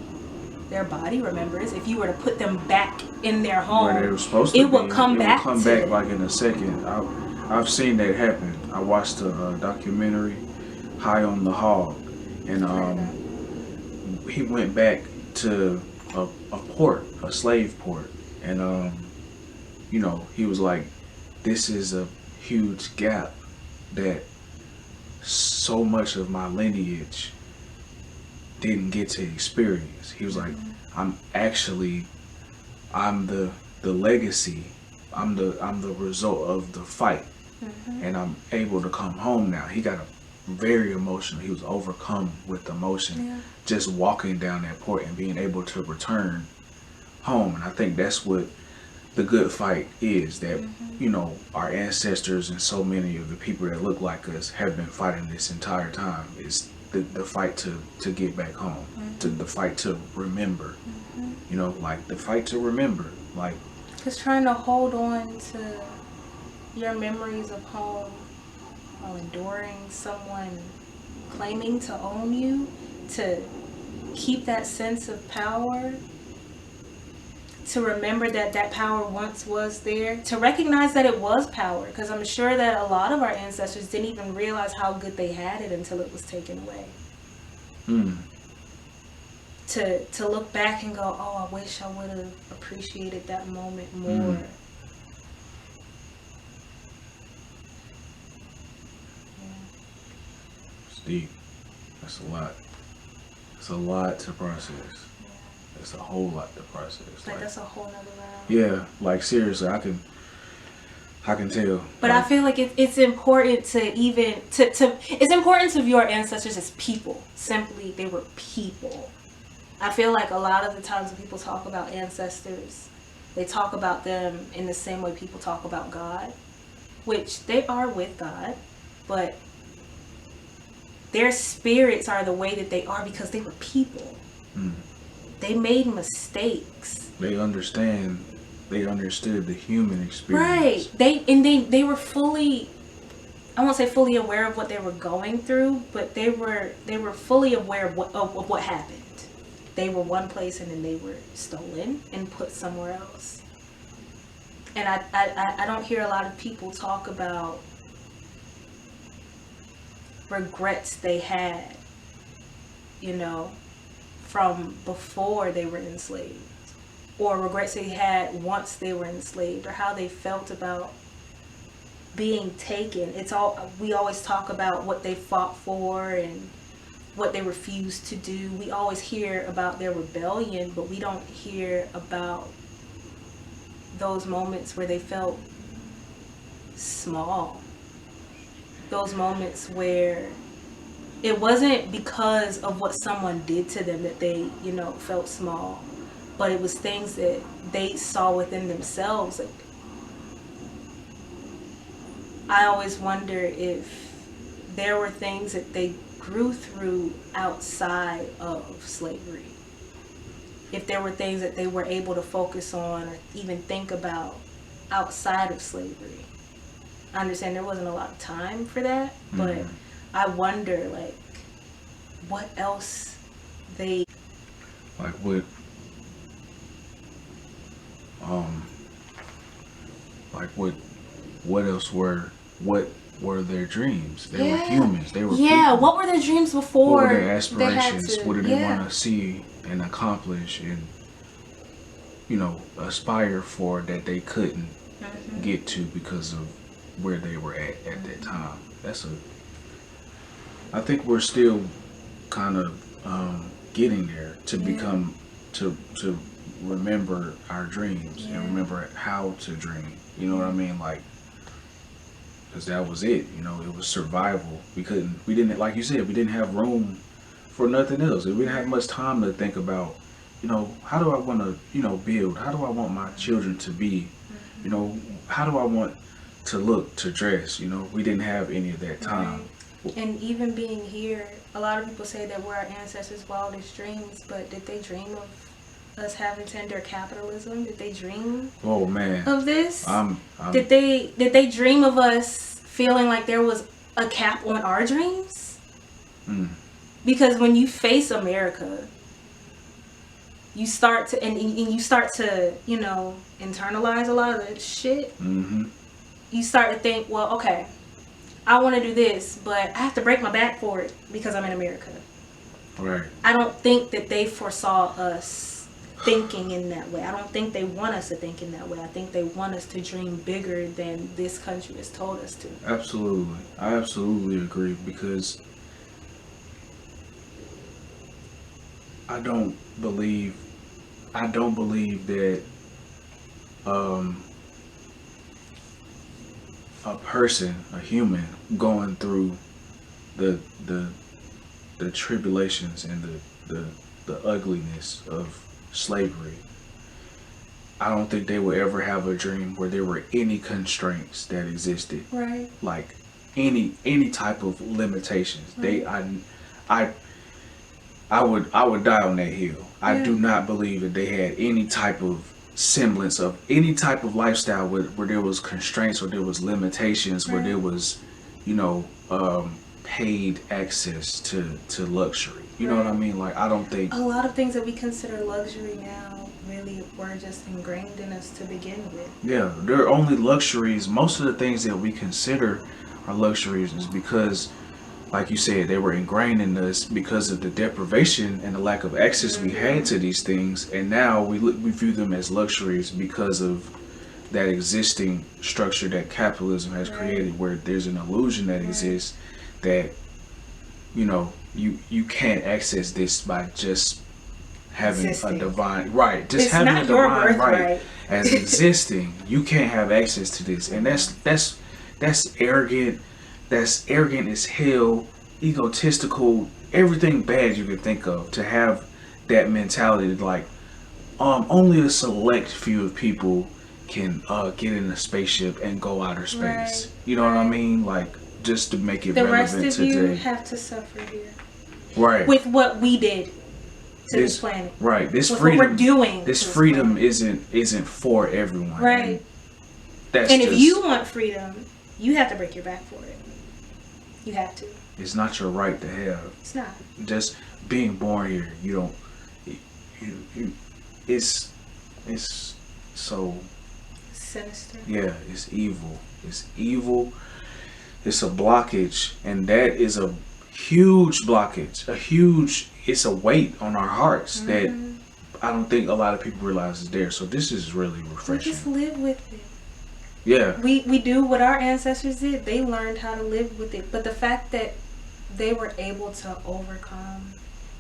Their body remembers. If you were to put them back in their home, where they were supposed to it would come back. It would come back like in a second. I've seen that happen. I watched a documentary, High on the Hog, and he went back to a port, a slave port, and he was like, this is a huge gap that so much of my lineage didn't get to experience. He was like, I'm the legacy. I'm the result of the fight. And I'm able to come home now. He got very emotional. He was overcome with emotion just walking down that port and being able to return home. And I think that's what the good fight is, that our ancestors and so many of the people that look like us have been fighting this entire time. Is the fight to get back home, to the fight to remember, like the fight to remember, like, because trying to hold on to your memories of home while enduring someone claiming to own you, to keep that sense of power, to remember that power once was there, to recognize that it was power, because I'm sure that a lot of our ancestors didn't even realize how good they had it until it was taken away. To look back and go, oh, I wish I would have appreciated that moment more. It's deep. That's a lot. It's a lot to process. It's a whole lot to process. Like that's a whole nother round. Yeah, like seriously, I can tell. But I feel like it's important to even it's important to view our ancestors as people. Simply, they were people. I feel like a lot of the times when people talk about ancestors, they talk about them in the same way people talk about God, which they are with God, but their spirits are the way that they are because they were people. Mm. They made mistakes. They understand. They understood the human experience. Right. They were fully, I won't say fully aware of what they were going through, but they were fully aware of what happened. They were one place and then they were stolen and put somewhere else. And I don't hear a lot of people talk about regrets they had, you know, from before they were enslaved, or regrets they had once they were enslaved, or how they felt about being taken. It's all, we always talk about what they fought for and what they refused to do. We always hear about their rebellion, but we don't hear about those moments where they felt small. Those moments where it wasn't because of what someone did to them that they, you know, felt small, but it was things that they saw within themselves. Like, I always wonder if there were things that they grew through outside of slavery. If there were things that they were able to focus on or even think about outside of slavery. I understand there wasn't a lot of time for that, but I wonder, like, what else they... Like what else what were their dreams? They were humans. They were people. What were their dreams before? What were their aspirations? What did they want to see and accomplish and, you know, aspire for that they couldn't get to because of where they were at that time? I think we're still kind of getting there to become, to remember our dreams and remember how to dream. You know what I mean? Like, because that was it. You know, it was survival. We didn't, like you said, we didn't have room for nothing else. We didn't have much time to think about, you know, how do I want to, you know, build? How do I want my children to be? You know, how do I want to look, to dress? You know, we didn't have any of that time. Right. And even being here, a lot of people say that we're our ancestors' wildest dreams, but did they dream of us having to endure capitalism? Did they dream of this? Did they dream of us feeling like there was a cap on our dreams? Because when you face America, you start to and you start to, you know, internalize a lot of the shit. You start to think, well, okay, I want to do this, but I have to break my back for it because I'm in America. Right. I don't think that they foresaw us thinking in that way. I don't think they want us to think in that way. I think they want us to dream bigger than this country has told us to. Absolutely. I absolutely agree, because I don't believe that a person, a human, going through the tribulations and the ugliness of slavery, I don't think they would ever have a dream where there were any constraints that existed. Right. Like any type of limitations. Right. I would die on that hill. Yeah. I do not believe that they had any type of semblance of any type of lifestyle where there was constraints or there was limitations, right, where there was, you know, paid access to luxury. You know what I mean? Like, I don't think... A lot of things that we consider luxury now really were just ingrained in us to begin with. Yeah, they're only luxuries. Most of the things that we consider are luxuries is because, like you said, they were ingrained in us because of the deprivation and the lack of access we had to these things. And now we view them as luxuries because of that existing structure that capitalism has created, where there's an illusion that exists that, you know, you can't access this by just having a divine right. Just it's having not a divine your right as existing. You can't have access to this, and that's arrogant. That's arrogant as hell, egotistical, everything bad you could think of, to have that mentality, like only a select few of people can get in a spaceship and go outer space. Right, You know what I mean? Like, just to make it the rest relevant of you today. have to suffer here Right. with what we did to this planet. Right. This with freedom. What we're doing. This to freedom this planet. isn't for everyone. Right. And if you want freedom, you have to break your back for it. You have to. It's not your right to have. It's not. Just being born here, you don't. You it's so sinister. Yeah, it's evil. It's evil. It's a blockage, and that is a huge blockage. It's a weight on our hearts that I don't think a lot of people realize is there. So this is really refreshing. We just live with it. Yeah. We do what our ancestors did. They learned how to live with it. But the fact that they were able to overcome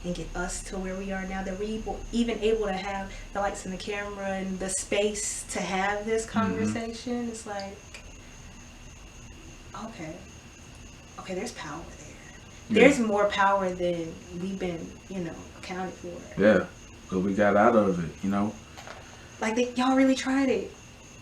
and get us to where we are now, that we're even able to have the lights and the camera and the space to have this conversation, it's like, okay, there's power there. There's more power than we've been, accounted for. Yeah, but we got out of it, Like, y'all really tried it.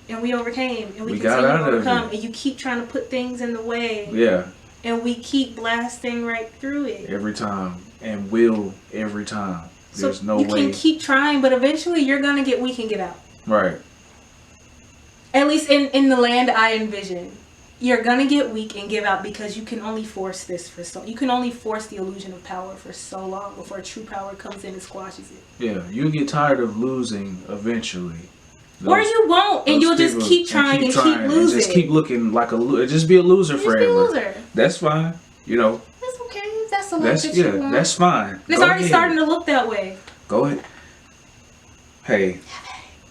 And we overcame, and we got continue out to overcome, of it. and you keep trying to put things in the way. Yeah. And we keep blasting right through it. Every time. And will every time. There's no way. You can keep trying, but eventually you're going to get weak and give out. Right. At least in the land I envision. You're going to get weak and give out because you can only force this for so... You can only force the illusion of power for so long before true power comes in and squashes it. Yeah. You'll get tired of losing eventually. Or you won't, and you'll just keep trying and keep losing. And just keep looking like just be a loser forever. Just be a loser. That's fine. That's okay. That's the life that you want. That's fine. And it's already starting to look that way. Go ahead. Hey.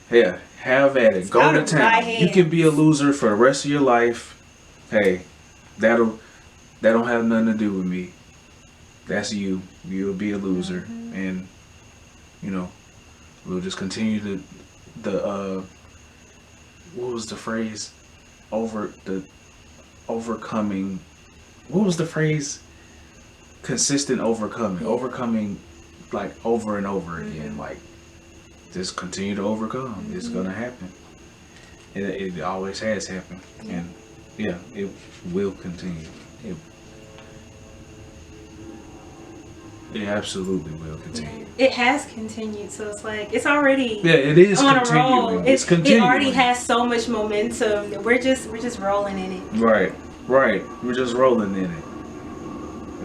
Yeah. Have at it. It's Go to town. You can be a loser for the rest of your life. Hey, that don't have nothing to do with me. That's you. You'll be a loser, and we'll just continue to. What was the phrase? Overcoming. What was the phrase? Consistent overcoming. Yeah. Overcoming, like, over and over again. Like, just continue to overcome. It's gonna happen. It always has happened, and it will continue. It absolutely will continue. It has continued, so it's like it's already it is on continuing. a roll. It's continuing. It already has so much momentum that we're just rolling in it. Right. We're just rolling in it.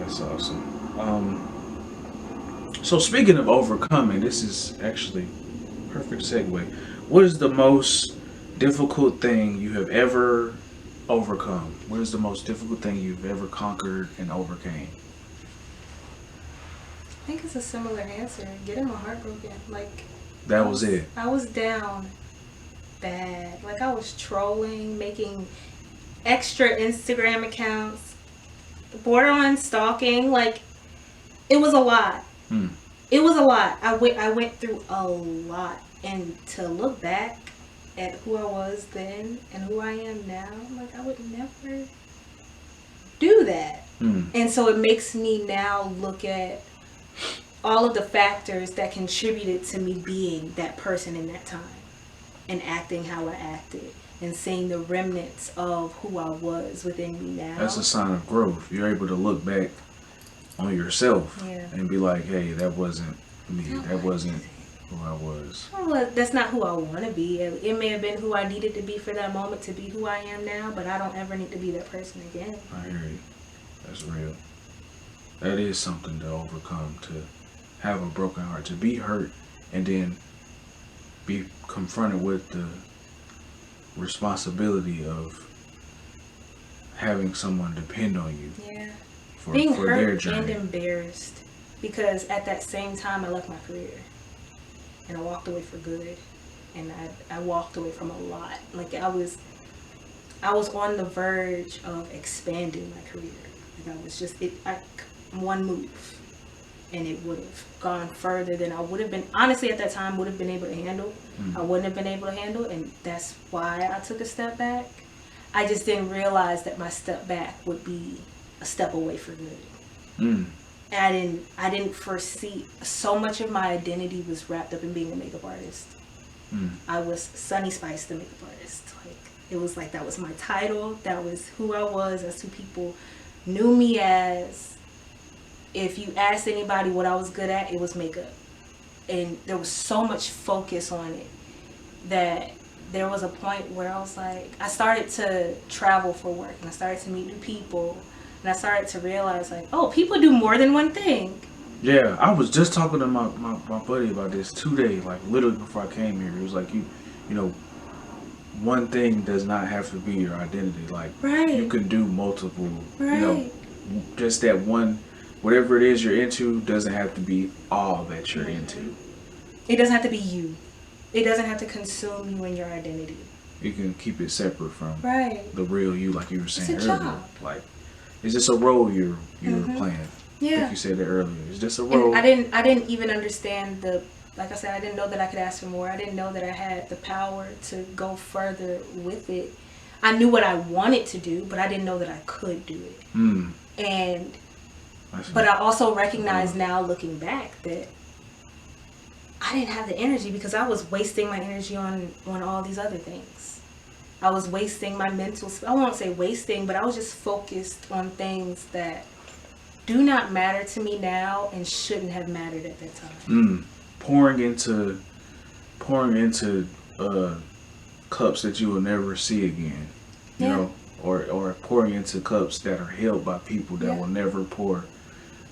That's awesome. So speaking of overcoming, this is actually perfect segue. What is the most difficult thing you have ever overcome? What is the most difficult thing you've ever conquered and overcame? I think it's a similar answer. Getting my heart broken. Like, that was it. I was down bad. Like, I was trolling, making extra Instagram accounts, borderline stalking. Like, it was a lot. It was a lot. I went through a lot, and to look back at who I was then and who I am now, like, I would never do that. And so it makes me now look at all of the factors that contributed to me being that person in that time and acting how I acted and seeing the remnants of who I was within me now. That's a sign of growth. You're able to look back on yourself and be like, hey, that wasn't me. That wasn't who I was. Well, that's not who I want to be. It may have been who I needed to be for that moment to be who I am now, but I don't ever need to be that person again. I hear you. That's real. That is something to overcome, to have a broken heart, to be hurt and then be confronted with the responsibility of having someone depend on you. Yeah. For being their hurt journey. and embarrassed, because at that same time I left my career and I walked away for good, and I walked away from a lot. Like, I was on the verge of expanding my career. Like, I was just one move and it would have gone further than I would have been, honestly, at that time, would have been able to handle. I wouldn't have been able to handle, and that's why I took a step back. I just didn't realize that my step back would be a step away for good. And I didn't foresee, so much of my identity was wrapped up in being a makeup artist. I was Sunny Spice, the makeup artist. Like, it was like that was my title. That was who I was. That's who people knew me as. If you asked anybody what I was good at, it was makeup. And there was so much focus on it that there was a point where I was like, I started to travel for work, and I started to meet new people, and I started to realize, like, oh, people do more than one thing. Yeah, I was just talking to my buddy about this today, like literally before I came here. He was like, you know, one thing does not have to be your identity. Like, you can do multiple, you know, just that one, whatever it is you're into doesn't have to be all that you're into. It doesn't have to be you. It doesn't have to consume you and your identity. You can keep it separate from the real you, like you were saying it's a earlier. job. Like, it's just a role you're playing. Yeah. Like you said that earlier. It's just a role. And I didn't even understand like I said, I didn't know that I could ask for more. I didn't know that I had the power to go further with it. I knew what I wanted to do, but I didn't know that I could do it. But I also recognize now, looking back, that I didn't have the energy because I was wasting my energy on all these other things. I was wasting my mental, I won't say wasting, but I was just focused on things that do not matter to me now and shouldn't have mattered at that time. Pouring into cups that you will never see again, you know, or pouring into cups that are held by people that will never pour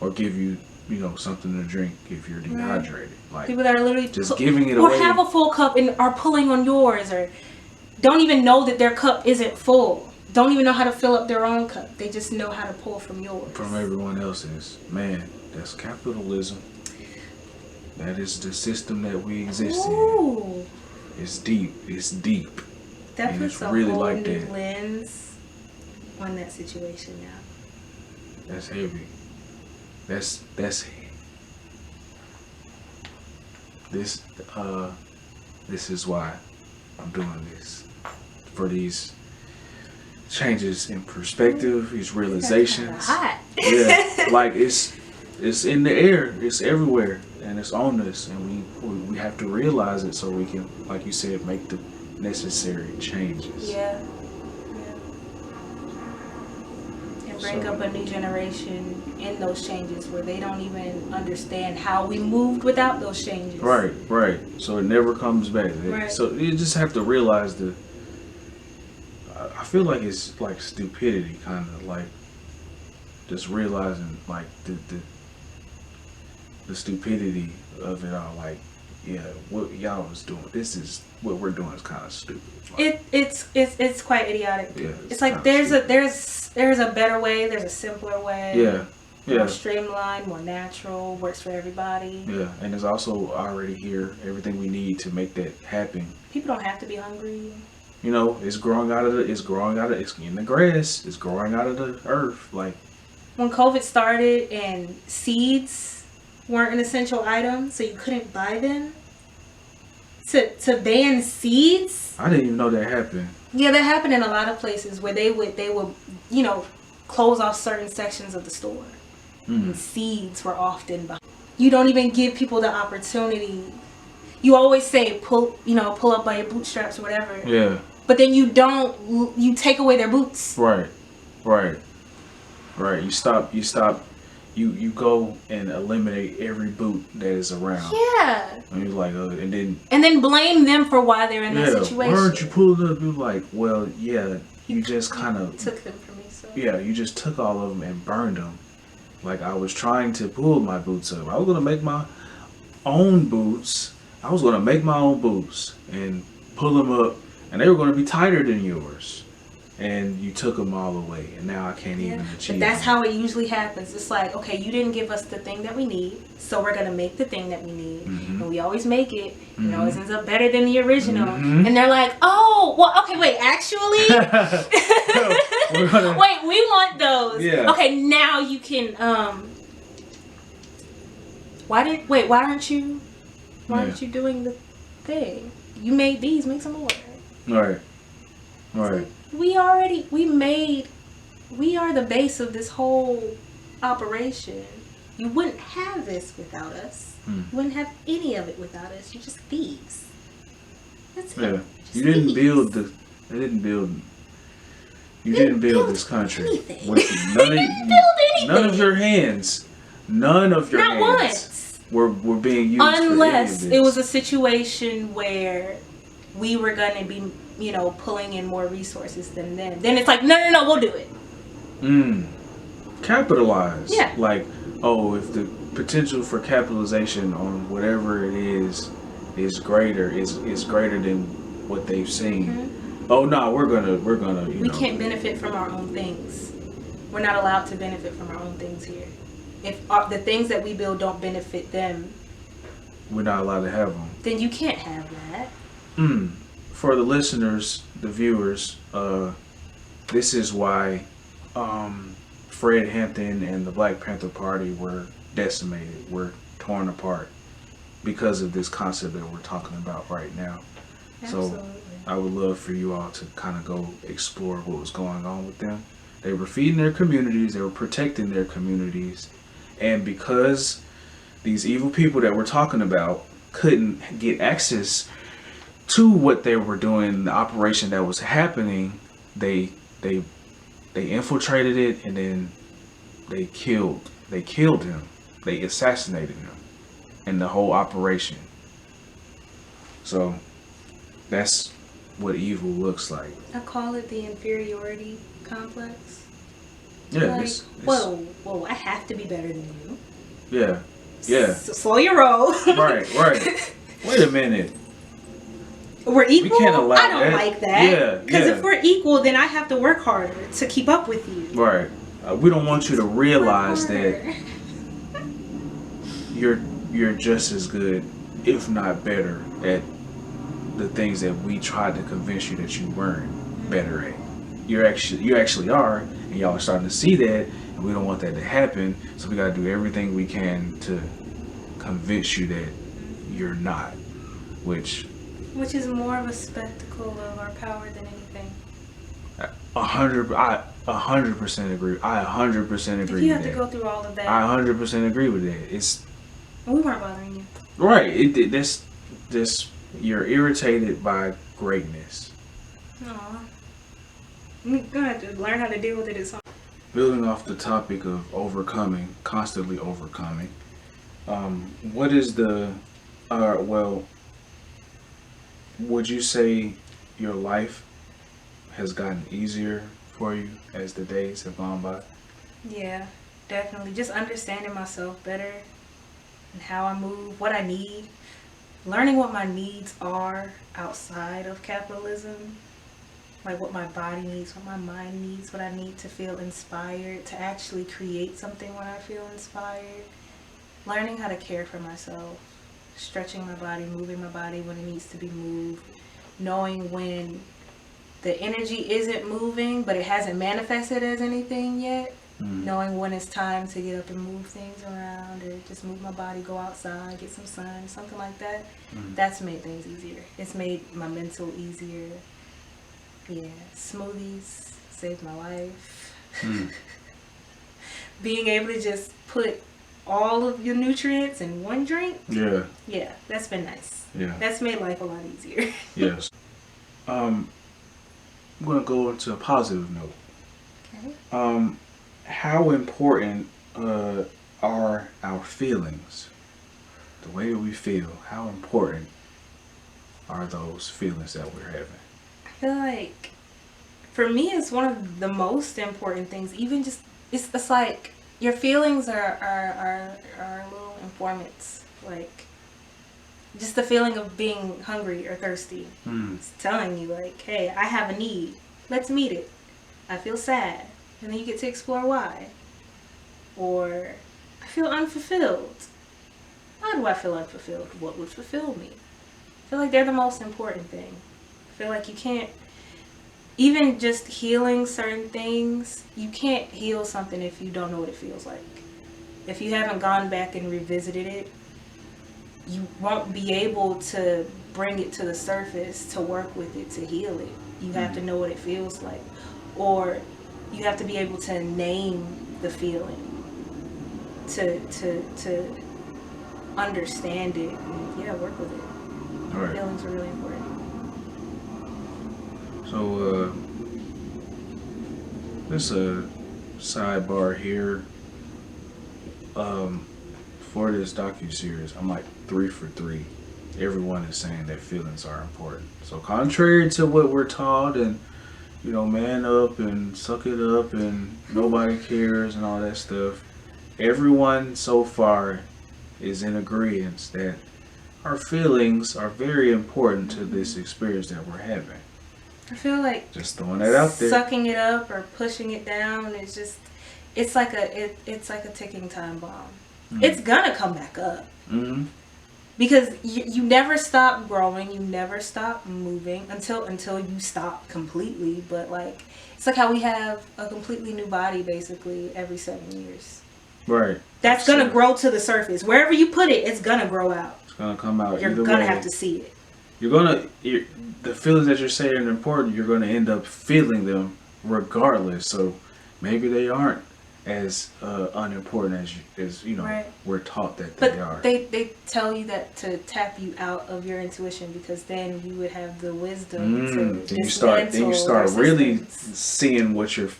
or give you, you know, something to drink if you're dehydrated. Like, people that are literally just giving it away, or have a full cup and are pulling on yours, or don't even know that their cup isn't full. Don't even know how to fill up their own cup. They just know how to pull from yours. From everyone else's. Man, that's capitalism. That is the system that we exist in. It's deep. It's deep. That and puts it's a really whole like new that. lens on that situation now. That's heavy. This is why I'm doing this. For these changes in perspective, these realizations. Yeah, like it's in the air, it's everywhere, and it's on us, and we have to realize it so we can, like you said, make the necessary changes. Yeah. And bring up a new generation in those changes where they don't even understand how we moved without those changes. Right. So it never comes back. So you just have to realize I feel like it's like stupidity, kind of like just realizing like the stupidity of it all. Like, yeah, what y'all was doing, what we're doing is kind of stupid. Like, it's quite idiotic. Yeah, it's like there's a better way, there's a simpler way. Yeah. More streamlined, more natural, works for everybody. Yeah, and it's also already here, everything we need to make that happen. People don't have to be hungry. You know, it's in the grass, it's growing out of the earth. Like, when COVID started and seeds weren't an essential item, so you couldn't buy them, to ban seeds. I didn't even know that happened. Yeah, that happened in a lot of places where they would, you know, close off certain sections of the store. And seeds were often behind. You don't even give people the opportunity. You always say pull up by your bootstraps or whatever. Yeah. But then you take away their boots. Right. You go and eliminate every boot that is around. Yeah. And you're like, and then blame them for why they're in that situation. Why aren't you pulling up? You're like, well, yeah, you just kind of took them from me. So. Yeah, you just took all of them and burned them. Like, I was trying to pull my boots up. I was gonna make my own boots. And pull them up, and they were gonna be tighter than yours. And you took them all away, and now I can't even achieve. But that's how it usually happens. It's like, okay, you didn't give us the thing that we need, so we're gonna make the thing that we need, and we always make it. It always ends up better than the original. And they're like, oh, well, okay, wait, actually, wait, we want those. Yeah. Okay, now you can. Why aren't you doing the thing? You made these, make some more. Right. Like, we are the base of this whole operation. You wouldn't have this without us. You wouldn't have any of it without us. You're just thieves. That's it. Yeah. Just You didn't thieves. build the. They didn't build. You didn't build this country anything. with Build anything. none of your hands. None of your Not hands once. were being used Unless for any of this. it was a situation where we were going to be, pulling in more resources than them. Then it's like, no, we'll do it. Capitalize. Yeah. Like, if the potential for capitalization on whatever it is greater than what they've seen. Mm-hmm. Oh no, we're gonna. We can't benefit from our own things. We're not allowed to benefit from our own things here. If the things that we build don't benefit them, we're not allowed to have them. Then you can't have that. For the listeners, the viewers, this is why Fred Hampton and the Black Panther Party were decimated, were torn apart because of this concept that we're talking about right now. Absolutely. So I would love for you all to kind of go explore what was going on with them. They were feeding their communities, they were protecting their communities, and because these evil people that we're talking about couldn't get access to what they were doing, the operation that was happening, they infiltrated it, and then they killed him. They assassinated him in the whole operation. So that's what evil looks like. I call it the inferiority complex. Yeah. Like, whoa, I have to be better than you. Yeah. So slow your roll. Right. Wait a minute. We're equal? We can't allow I don't that. like that. Yeah. Because if we're equal, then I have to work harder to keep up with you. Right. We don't want you to realize that you're just as good, if not better, at the things that we tried to convince you that you weren't better at. You actually are, and y'all are starting to see that, and we don't want that to happen. So we got to do everything we can to convince you that you're not, which is more of a spectacle of our power than anything. 100% agree. I 100% agree. If you have to go through all of that, I 100% agree with that. We weren't bothering you. Right. This you're irritated by greatness. Aw. You're gonna have to learn how to deal with it at some. Building off the topic of constantly overcoming. What is the would you say your life has gotten easier for you as the days have gone by? Yeah, definitely. Just understanding myself better and how I move, what I need, learning what my needs are outside of capitalism, like what my body needs, what my mind needs, what I need to feel inspired, to actually create something when I feel inspired, learning how to care for myself, stretching my body, moving my body when it needs to be moved, knowing when the energy isn't moving but it hasn't manifested as anything yet, knowing when it's time to get up and move things around, or just move my body, go outside, get some sun, something like that. That's made things easier. It's made my mental easier. Yeah, smoothies saved my life. Being able to just put all of your nutrients in one drink. Yeah, that's been nice. Yeah, that's made life a lot easier. Yes. I'm gonna go into a positive note. Okay. How important are our feelings? The way we feel. How important are those feelings that we're having? I feel like, for me, it's one of the most important things. Even just, it's like your feelings are little informants. Like, just the feeling of being hungry or thirsty. It's telling you, like, hey, I have a need. Let's meet it. I feel sad. And then you get to explore why. Or, I feel unfulfilled. Why do I feel unfulfilled? What would fulfill me? I feel like they're the most important thing. I feel like you can't, even just healing certain things, you can't heal something if you don't know what it feels like. If you haven't gone back and revisited it, you won't be able to bring it to the surface to work with it, to heal it. You have to know what it feels like. Or you have to be able to name the feeling to understand it and work with it. Right. Feelings are really important. So, this a sidebar here. For this docu-series, I'm like 3 for 3. Everyone is saying that feelings are important. So contrary to what we're taught, and man up and suck it up and nobody cares and all that stuff, everyone so far is in agreement that our feelings are very important to this experience that we're having. I feel like just throwing that out there. Sucking it up or pushing it down is just it's like a ticking time bomb. Mm-hmm. It's gonna come back up. Mm-hmm. Because you never stop growing, you never stop moving until you stop completely. But like it's like how we have a completely new body basically every 7 years. Right. That's gonna grow to the surface. Wherever you put it, it's gonna grow out. It's gonna come out. You're gonna have to see it. The feelings that you're saying are important. You're gonna end up feeling them regardless. So maybe they aren't as unimportant as right. We're taught that they are. They tell you that to tap you out of your intuition because then you would have the wisdom to then you start really seeing what you're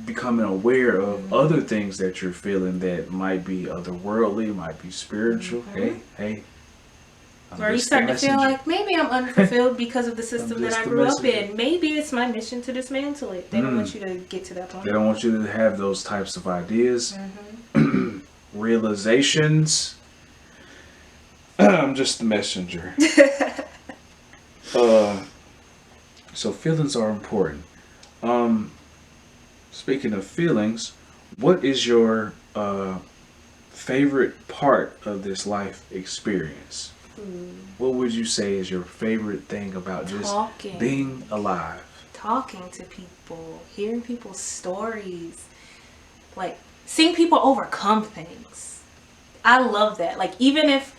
becoming aware of. Mm-hmm. Other things that you're feeling that might be otherworldly, might be spiritual. Mm-hmm. Hey. Or you start to feel like maybe I'm unfulfilled because of the system that I grew up in. Maybe it's my mission to dismantle it. They don't want you to get to that point. They don't want you to have those types of ideas, realizations. I'm just the messenger. So feelings are important. Speaking of feelings, what is your favorite part of this life experience? What would you say is your favorite thing about just being alive? Talking to people, hearing people's stories, like seeing people overcome things. I love that. Like even if,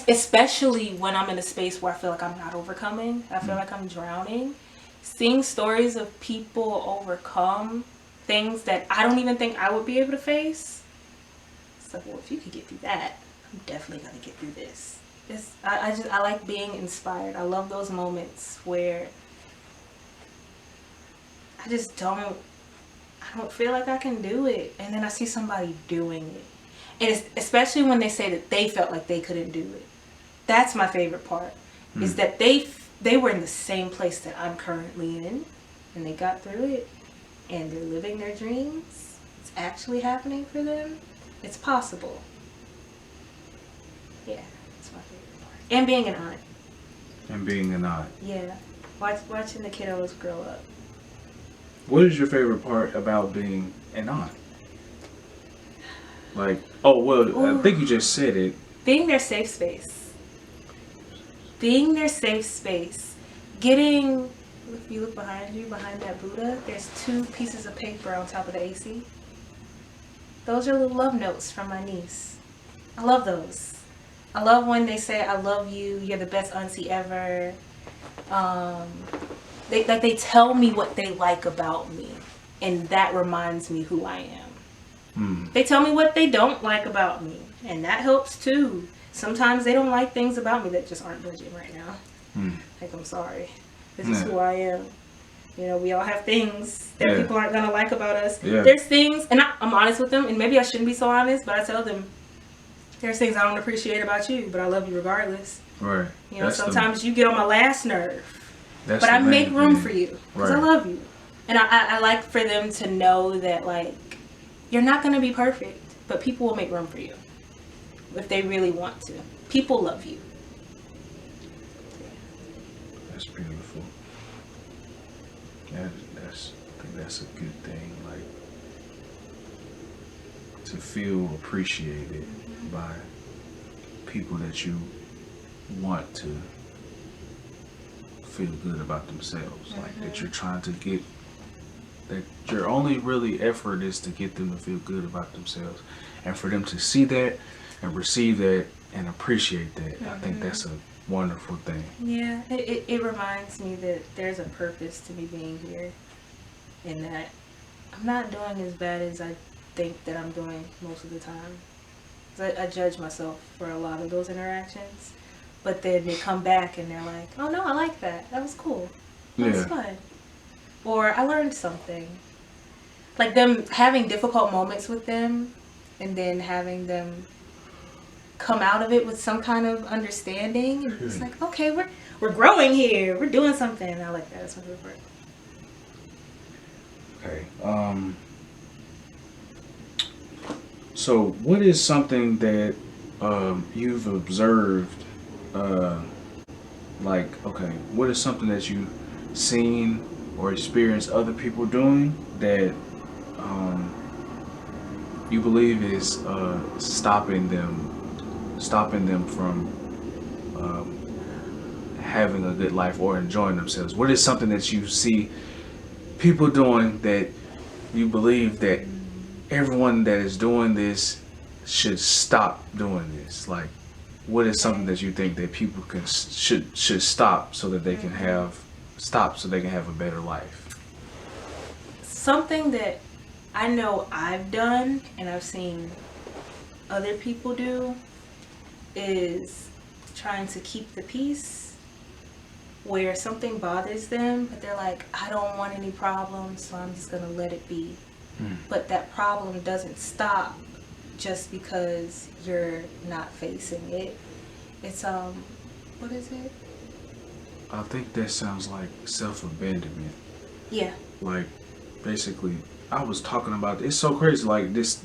especially when I'm in a space where I feel like I'm not overcoming, I feel like I'm drowning, seeing stories of people overcome things that I don't even think I would be able to face. It's like, well, if you could get through that, I'm definitely gonna get through this. I like being inspired. I love those moments where I don't feel like I can do it, and then I see somebody doing it, and it's especially when they say that they felt like they couldn't do it. That's my favorite part. Is that they were in the same place that I'm currently in, and they got through it, and they're living their dreams. It's actually happening for them. It's possible. Yeah. And being an aunt. Yeah. Watching the kiddos grow up. What is your favorite part about being an aunt? Like, I think you just said it. Being their safe space. Getting, if you look behind you, behind that Buddha, there's 2 pieces of paper on top of the AC. Those are little love notes from my niece. I love those. I love when they say, I love you, you're the best auntie ever. They tell me what they like about me, and that reminds me who I am. They tell me what they don't like about me, and that helps too. Sometimes they don't like things about me that just aren't budging right now. Like, I'm sorry. This is who I am. We all have things that people aren't going to like about us. Yeah. There's things, and I'm honest with them, and maybe I shouldn't be so honest, but I tell them, there's things I don't appreciate about you, but I love you regardless. Right. Sometimes you get on my last nerve. But I make room for you because I love you. And I like for them to know that, like, you're not going to be perfect, but people will make room for you if they really want to. People love you. That's beautiful. I think that's a good thing. Like, to feel appreciated by people that you want to feel good about themselves. Like that you're trying to get, that your only really effort is to get them to feel good about themselves, and for them to see that and receive that and appreciate that. I think that's a wonderful thing. Yeah, it reminds me that there's a purpose to me being here, and that I'm not doing as bad as I think that I'm doing most of the time. I judge myself for a lot of those interactions. But then they come back and they're like, oh no, I like that. That was cool. That was fun. Or I learned something. Like them having difficult moments with them and then having them come out of it with some kind of understanding. And it's like, okay, we're growing here. We're doing something. I like that. That's my favorite. Okay. So what is something that you've observed? Like, okay, what is something that you've seen or experienced other people doing that um, you believe is stopping them from having a good life or enjoying themselves? What is something that you see people doing that you believe that everyone that is doing this should stop doing this? Like, what is something that you think that people should stop so that they can have a better life? Something that I know I've done and I've seen other people do is trying to keep the peace where something bothers them, but they're like, I don't want any problems, so I'm just gonna let it be. But that problem doesn't stop just because you're not facing it. It's what is it? I think that sounds like self-abandonment. Yeah. Like, basically, I was talking about, it's so crazy. Like, this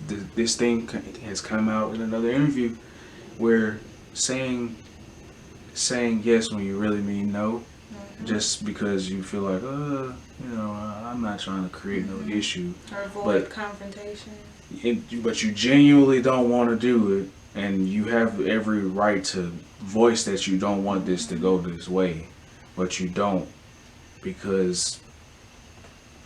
thing has come out in another interview where saying yes when you really mean no, just because you feel like, I'm not trying to create no issue, or avoid confrontation. But you genuinely don't want to do it, and you have every right to voice that you don't want this to go this way, but you don't because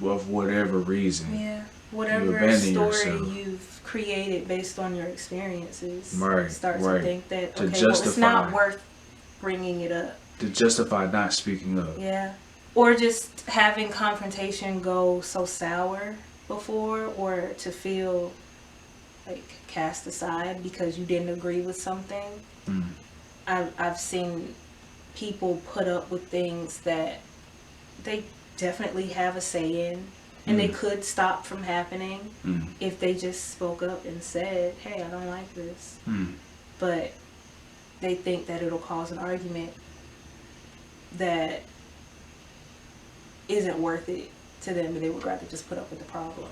of whatever reason. Yeah, whatever story you've created based on your experiences. Start to think that, okay, well, it's not worth bringing it up. To justify not speaking up. Yeah. Or just having confrontation go so sour before, or to feel like cast aside because you didn't agree with something. I've seen people put up with things that they definitely have a say in, and they could stop from happening if they just spoke up and said, hey, I don't like this. But they think that it'll cause an argument that isn't worth it to them, and they would rather just put up with the problem.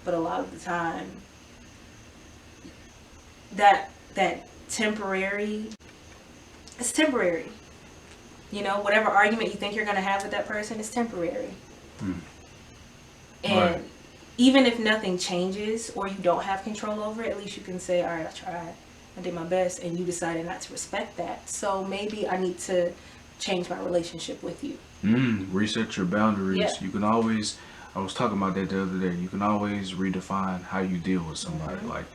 But a lot of the time, that temporary, it's temporary. You know, whatever argument you think you're going to have with that person is temporary. And even if nothing changes or you don't have control over it, at least you can say, all right, I tried, I did my best, and you decided not to respect that. So maybe I need to change my relationship with you. Reset your boundaries. Yeah. You can always, I was talking about that the other day, you can always redefine how you deal with somebody. Like,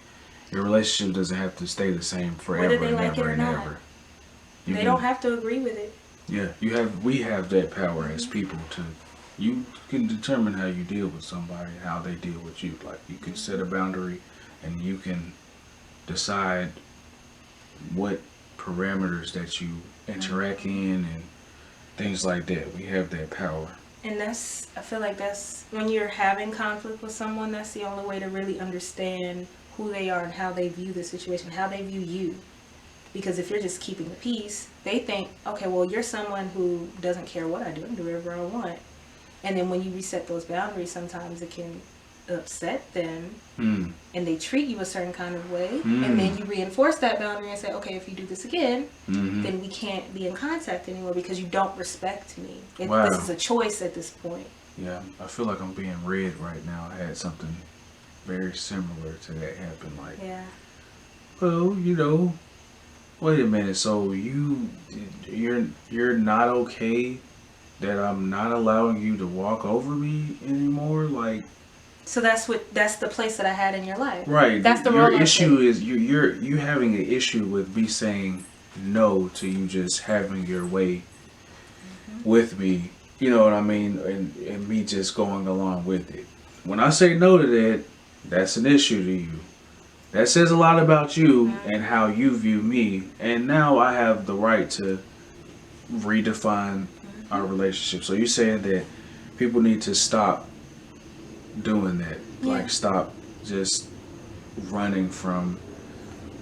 your relationship doesn't have to stay the same forever, whether they like never it or and not. ever. They don't have to agree with it. Yeah, we have that power as people to, you can determine how you deal with somebody, how they deal with you. Like, you can set a boundary and you can decide what parameters that you interact in and things like that. We have that power. And I feel like that's, when you're having conflict with someone, that's the only way to really understand who they are and how they view the situation, how they view you. Because if you're just keeping the peace, they think, okay, well, you're someone who doesn't care what I do. I can do whatever I want. And then when you reset those boundaries, sometimes it can upset them, and they treat you a certain kind of way, and then you reinforce that boundary and say, okay, if you do this again, then we can't be in contact anymore because you don't respect me. This is a choice at this point. Yeah, I feel like I'm being read right now. I had something very similar to that happen. Like, well, wait a minute. So you're not okay that I'm not allowing you to walk over me anymore? Like, so that's the place that I had in your life. Right. That's the your role issue is you having an issue with me saying no to you just having your way with me. You know what I mean? And me just going along with it. When I say no to that, that's an issue to you. That says a lot about you Mm-hmm. and how you view me. And now I have the right to redefine our relationship. So you're saying that people need to stop doing that. Yeah. Like stop just running from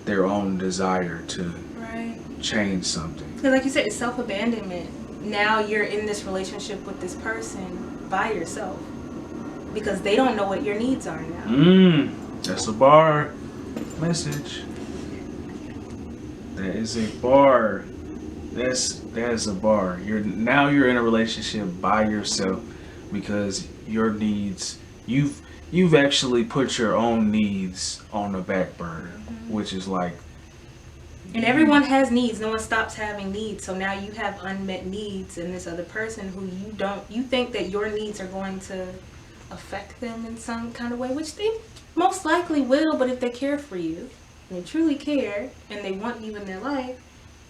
their own desire to Right. change something. Because, like you said, it's self abandonment. Now you're in this relationship with this person by yourself because they don't know what your needs are now. That's a bar message. That is a bar. That is a bar. You're in a relationship by yourself because your needs you've actually put your own needs on the back burner, which is like And everyone has needs. No one stops having needs. So now you have unmet needs in this other person who you think that your needs are going to affect them in some kind of way, which they most likely will, but if they care for you, and they truly care, and they want you in their life,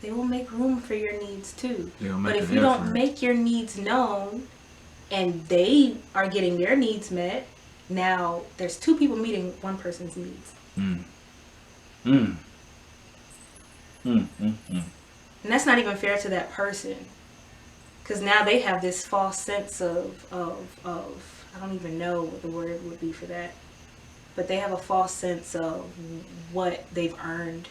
they will make room for your needs too. they'll But make if an you don't effort. make your needs known and they are getting their needs met, now there's two people meeting one person's needs. Mm. Mm. Mm. Mm. Mm. And that's not even fair to that person. Because now they have this false sense of I don't even know what the word would be for that, but they have a false sense of what they've earned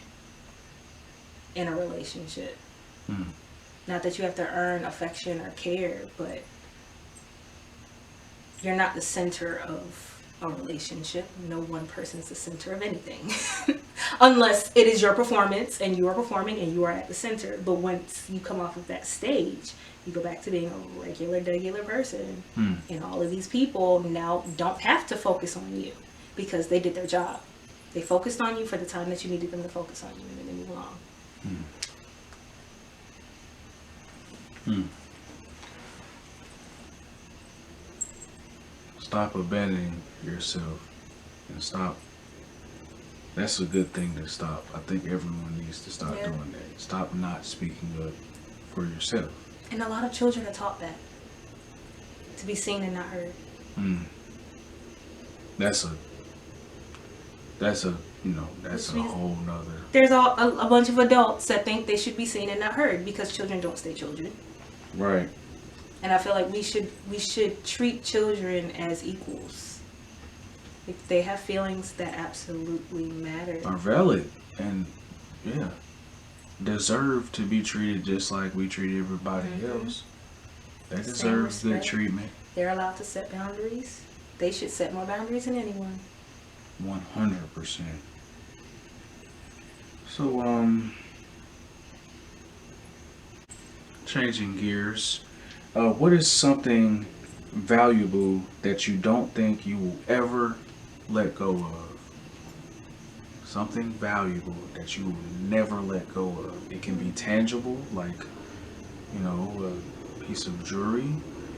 in a relationship. Mm. Not that you have to earn affection or care, but you're not the center of a relationship. No one person's the center of anything. Unless it is your performance and you are performing and you are at the center. But once you come off of that stage, you go back to being a regular person. Mm. And all of these people now don't have to focus on you because they did their job. They focused on you for the time that you needed them to focus on you, and then they move along. Mm. Stop abandoning yourself and stop. That's a good thing to stop. I think everyone needs to stop doing that. Stop not speaking up for yourself. And a lot of children are taught that. To be seen and not heard. Mm. That's a that's a whole nother. There's a bunch of adults that think they should be seen and not heard because children don't stay children. Right. And I feel like we should treat children as equals. If they have feelings that absolutely matter. Are valid and deserve to be treated just like we treat everybody else. They deserve good treatment. They're allowed to set boundaries. They should set more boundaries than anyone. 100%. So, changing gears, what is something valuable that you don't think you will ever let go of? Something valuable that you will never let go of. It can be tangible, like, a piece of jewelry.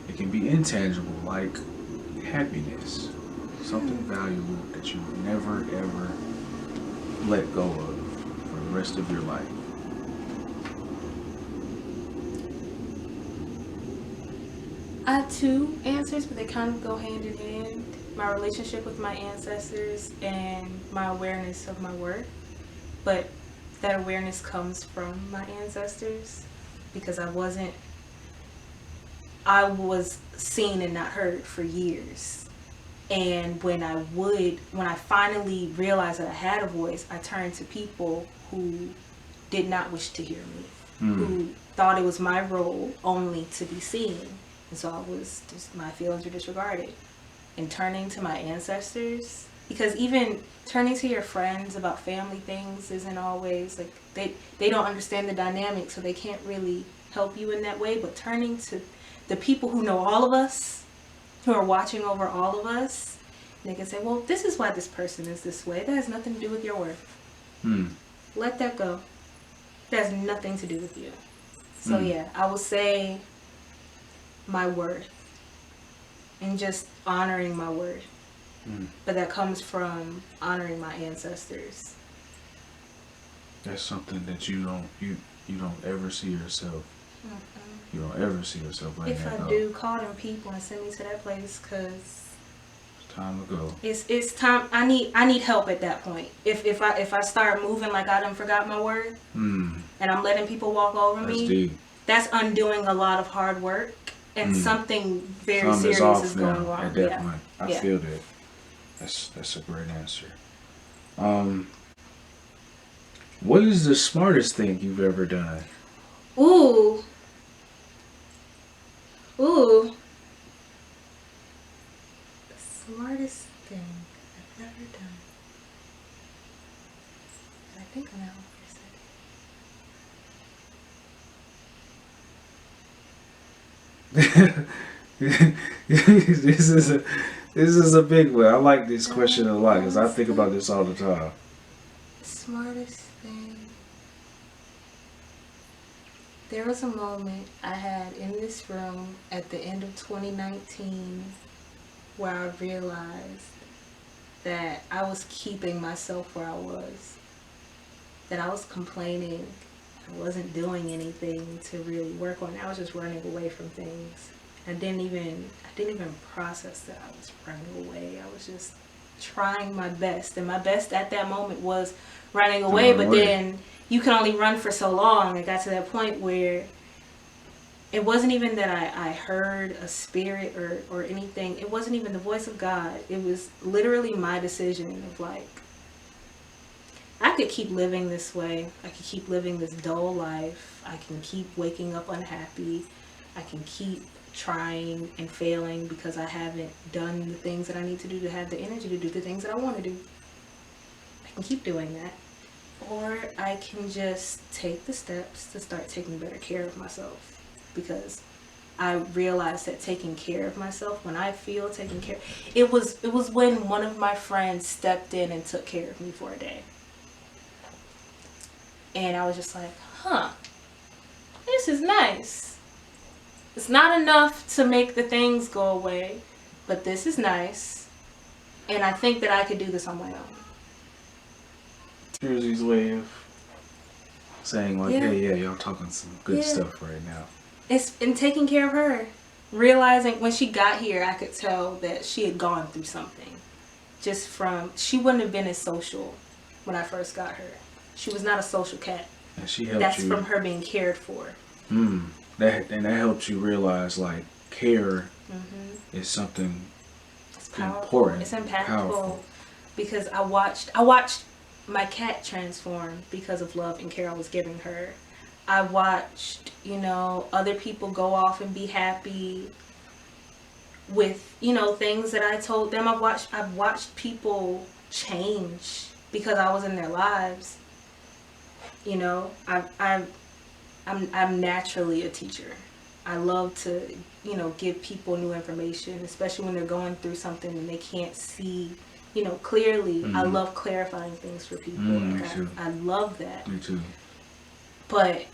It can be intangible, like happiness. Something valuable that you will never, ever let go of for the rest of your life. I have two answers, but they kind of go hand in hand. My relationship with my ancestors and my awareness of my worth. But that awareness comes from my ancestors because I was seen and not heard for years. And when I finally realized that I had a voice, I turned to people who did not wish to hear me, who thought it was my role only to be seen. And so my feelings were disregarded. And turning to my ancestors, because even turning to your friends about family things isn't always, like, they don't understand the dynamic, so they can't really help you in that way. But turning to the people who know all of us, who are watching over all of us, they can say, well, this is why this person is this way. That has nothing to do with your worth. Let that go. That has nothing to do with you. So yeah, I will say my worth and just honoring my worth. But that comes from honoring my ancestors. That's something that you don't ever see yourself. You don't ever see yourself letting If that I go. do, call them people and send me to that place, because Time to go. It's time. I need help at that point. If I start moving like I done forgot my word, and I'm letting people walk over That's me, deep. that's undoing a lot of hard work, and something very Something serious is now going on at that point. I Yeah. feel that. That's a great answer. What is the smartest thing you've ever done? Ooh. Ooh. The smartest thing I've ever done. I think I know This is a big one. I like this question a lot because I think about this all the time. Smartest thing. There was a moment I had in this room at the end of 2019 where I realized that I was keeping myself where I was. That I was complaining. I wasn't doing anything to really work on it. I was just running away from things. I didn't even process that I was running away. I was just trying my best. And my best at that moment was running away. But then you can only run for so long. I got to that point where it wasn't even that I heard a spirit or anything. It wasn't even the voice of God. It was literally my decision of like, I could keep living this way. I could keep living this dull life. I can keep waking up unhappy. I can keep trying and failing because I haven't done the things that I need to do to have the energy to do the things that I want to do. I can keep doing that. Or I can just take the steps to start taking better care of myself. Because I realized that taking care of myself, when I feel taken care, it was when one of my friends stepped in and took care of me for a day. And I was just like, this is nice. It's not enough to make the things go away, but this is nice. And I think that I could do this on my own. Jersey's way of saying like, yeah, y'all talking some good stuff right now. It's in taking care of her. Realizing when she got here, I could tell that she had gone through something. Just from, she wouldn't have been as social when I first got her. She was not a social cat. And she helped That's you. from her being cared for. That helps you realize like care is something important. It's impactful. Powerful. Because I watched my cat transform because of love and care I was giving her. I watched, other people go off and be happy with, things that I told them. I've watched people change because I was in their lives. I'm naturally a teacher. I love to, give people new information, especially when they're going through something and they can't see, clearly. I love clarifying things for people. I love that. Me too. But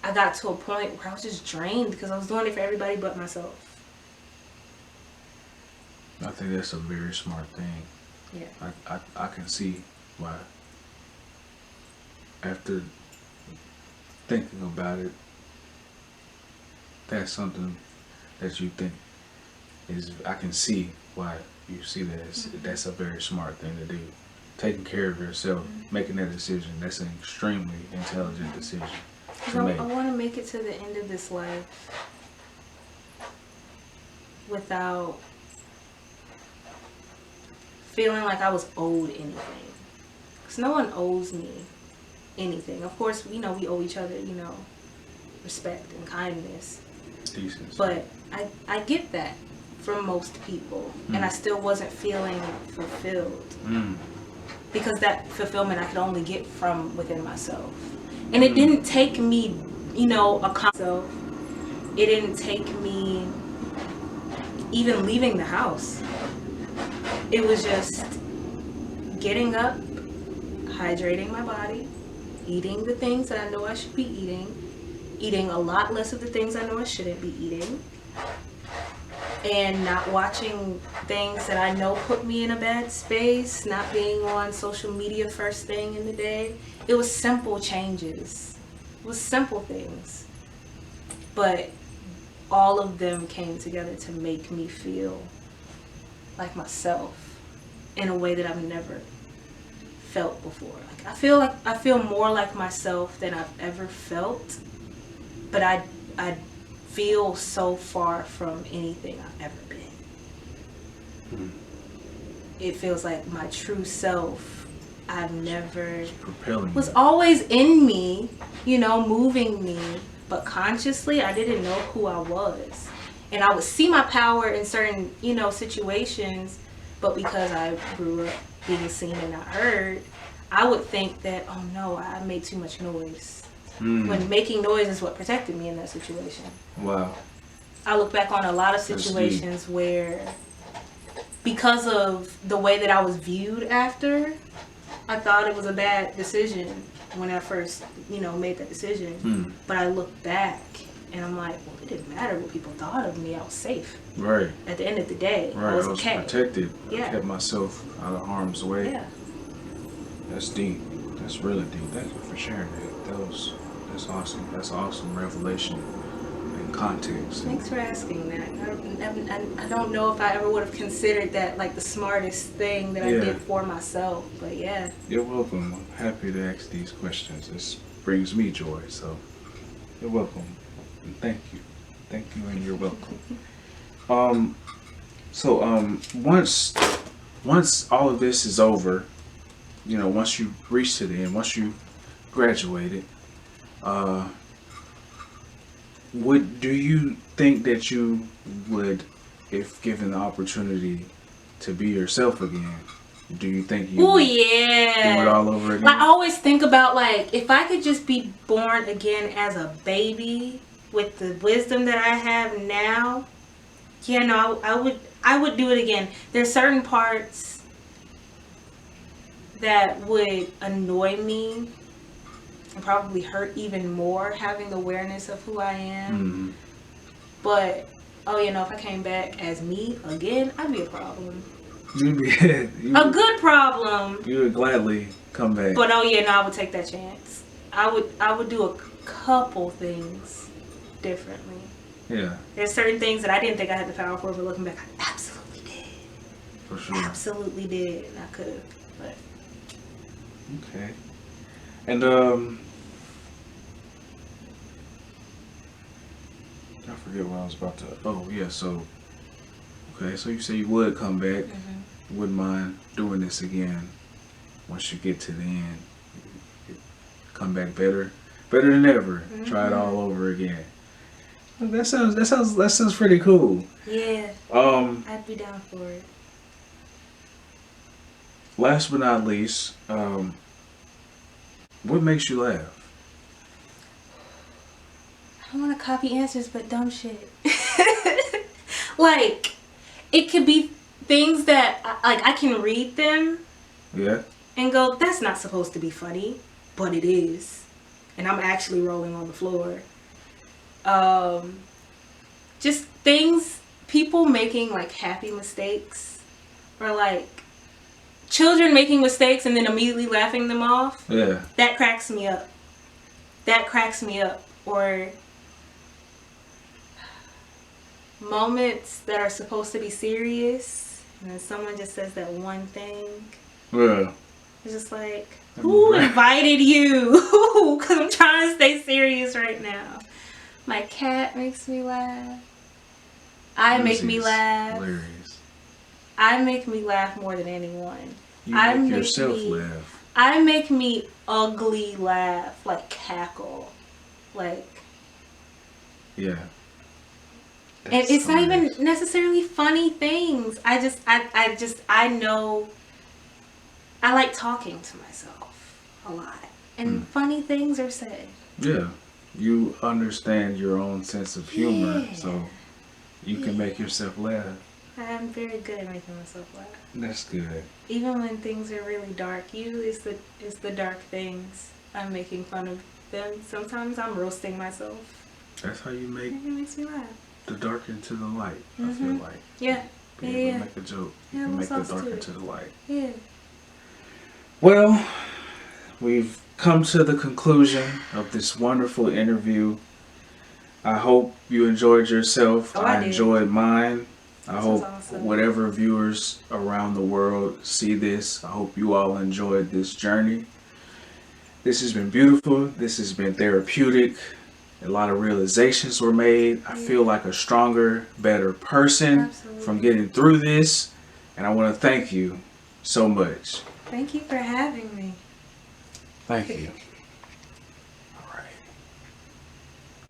I got to a point where I was just drained because I was doing it for everybody but myself. I think that's a very smart thing. Yeah. I can see why. After thinking about it, that's something that you think is, I can see why you see that that's a very smart thing to do. Taking care of yourself, making that decision, that's an extremely intelligent decision to make. I want to make it to the end of this life without feeling like I was owed anything. Because no one owes me anything. Of course, we owe each other, respect and kindness. Decency. But I get that from most people. And I still wasn't feeling fulfilled. Because that fulfillment I could only get from within myself. And it didn't take me, myself. It didn't take me even leaving the house. It was just getting up, hydrating my body, eating the things that I know I should be eating a lot less of the things I know I shouldn't be eating, and not watching things that I know put me in a bad space, not being on social media first thing in the day. It was simple changes. It was simple things. But all of them came together to make me feel like myself in a way that I've never felt before. Like I feel more like myself than I've ever felt, but I feel so far from anything I've ever been. Hmm. It feels like my true self. I've never Propelling was you. always in me, you know, moving me, but consciously I didn't know who I was. And I would see my power in certain, you know, situations, but because I grew up being seen and not heard, I would think that, oh no, I made too much noise. When making noise is what protected me in that situation. Wow. I look back on a lot of situations where, because of the way that I was viewed after, I thought it was a bad decision when I first, you know, made that decision. But I look back and I'm like, well, it didn't matter what people thought of me. I was safe. Right. At the end of the day, Right. I was okay. Protected. Yeah. I kept myself out of harm's way. Yeah. That's deep. That's really deep. Thank you for sharing that. That's awesome. That's awesome revelation and context. Thanks for asking that. I don't know if I ever would have considered that like the smartest thing that I did for myself, but yeah. You're welcome. I'm happy to ask these questions. This brings me joy, so you're welcome. And thank you. Thank you and you're welcome. Once all of this is over, you know, once you reach to the end, once you graduated, do you think that you would, if given the opportunity to be yourself again, do you think you would do it all over again? Like, I always think about, like, if I could just be born again as a baby with the wisdom that I have now, yeah, no, I would do it again. There's certain parts that would annoy me and probably hurt even more having the awareness of who I am. But, oh, you know, if I came back as me again, I'd be a problem. A good problem. You would gladly come back. But, oh, yeah, no, I would take that chance. I would do a couple things differently. Yeah. There's certain things that I didn't think I had the power for, but looking back, I absolutely did. For sure. Absolutely did. And I could have, but. Okay. And, I forget what I was about to. Oh, yeah, so. Okay, so you say you would come back. You wouldn't mind doing this again once you get to the end. Come back better than ever. Try it all over again. That sounds pretty cool. Yeah. I'd be down for it. Last but not least, what makes you laugh? I don't want to copy answers, but dumb shit. Like, it could be things that, like, I can read them. Yeah. And go, that's not supposed to be funny, but it is. And I'm actually rolling on the floor. Just things, people making, like, happy mistakes. Or, like, children making mistakes and then immediately laughing them off. Yeah. That cracks me up. That cracks me up. Or moments that are supposed to be serious and then someone just says that one thing. Yeah. It's just like, who invited you? Because I'm trying to stay serious right now. My cat makes me laugh. I make me laugh. Hilarious. I make me laugh more than anyone. You make yourself laugh. I make me ugly laugh, like cackle, like. Yeah. And it's not even necessarily funny things. I know. I like talking to myself a lot, and funny things are said. Yeah, you understand your own sense of humor, so you can make yourself laugh. I'm very good at making myself laugh. That's good. Even when things are really dark, usually it's the dark things. I'm making fun of them. Sometimes I'm roasting myself. That's how you make. It makes me laugh. The dark into the light. I feel like. Yeah. Be able to make a joke. You can make the dark into the light. Yeah. Well, we've come to the conclusion of this wonderful interview. I hope you enjoyed yourself. I enjoyed mine. I hope whatever viewers around the world see this, I hope you all enjoyed this journey. This has been beautiful. This has been therapeutic. A lot of realizations were made. I feel like a stronger, better person from getting through this. And I want to thank you so much. Thank you for having me. Thank you. All right.